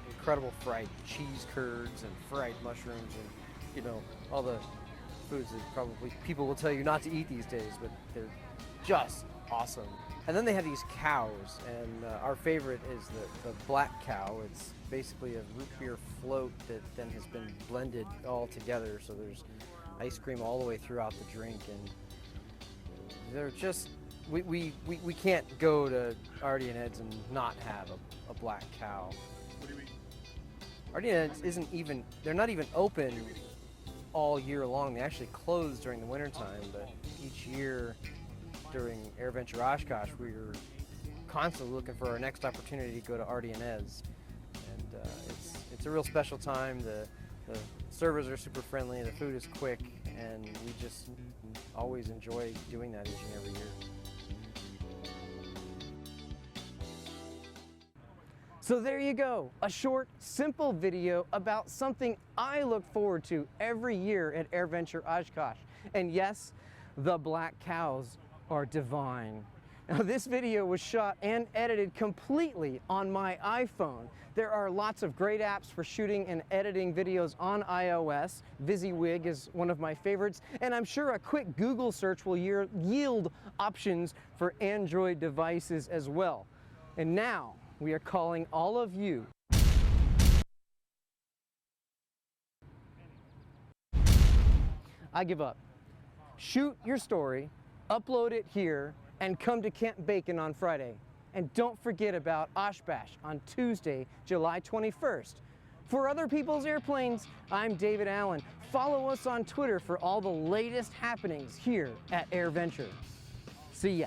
B: incredible fried cheese curds and fried mushrooms and, you know, all the foods that probably people will tell you not to eat these days, but they're just awesome. And then they have these cows, and our favorite is the black cow. It's basically a root beer float that then has been blended all together, so there's ice cream all the way throughout the drink, and they're just, we can't go to Artie and Ed's and not have a black cow.
M: What do you mean?
B: Artie and Ed's isn't even, they're not even open all year long. They actually close during the wintertime, but each year during Airventure Oshkosh, we're constantly looking for our next opportunity to go to Artie and Ed's. And it's a real special time. The servers are super friendly, the food is quick, and we just always enjoy doing that each and every year. So there you go, a short, simple video about something I look forward to every year at Airventure Oshkosh. And yes, the black cows are divine. Now this video was shot and edited completely on my iPhone. There are lots of great apps for shooting and editing videos on iOS. VisiWig is one of my favorites, and I'm sure a quick Google search will yield options for Android devices as well. And now, we are calling all of you I give up. Shoot your story, upload it here, and come to Camp Bacon on Friday. And don't forget about OSHBASH on Tuesday, July 21st. For Other People's Airplanes, I'm David Allen. Follow us on Twitter for all the latest happenings here at Airventure. See ya.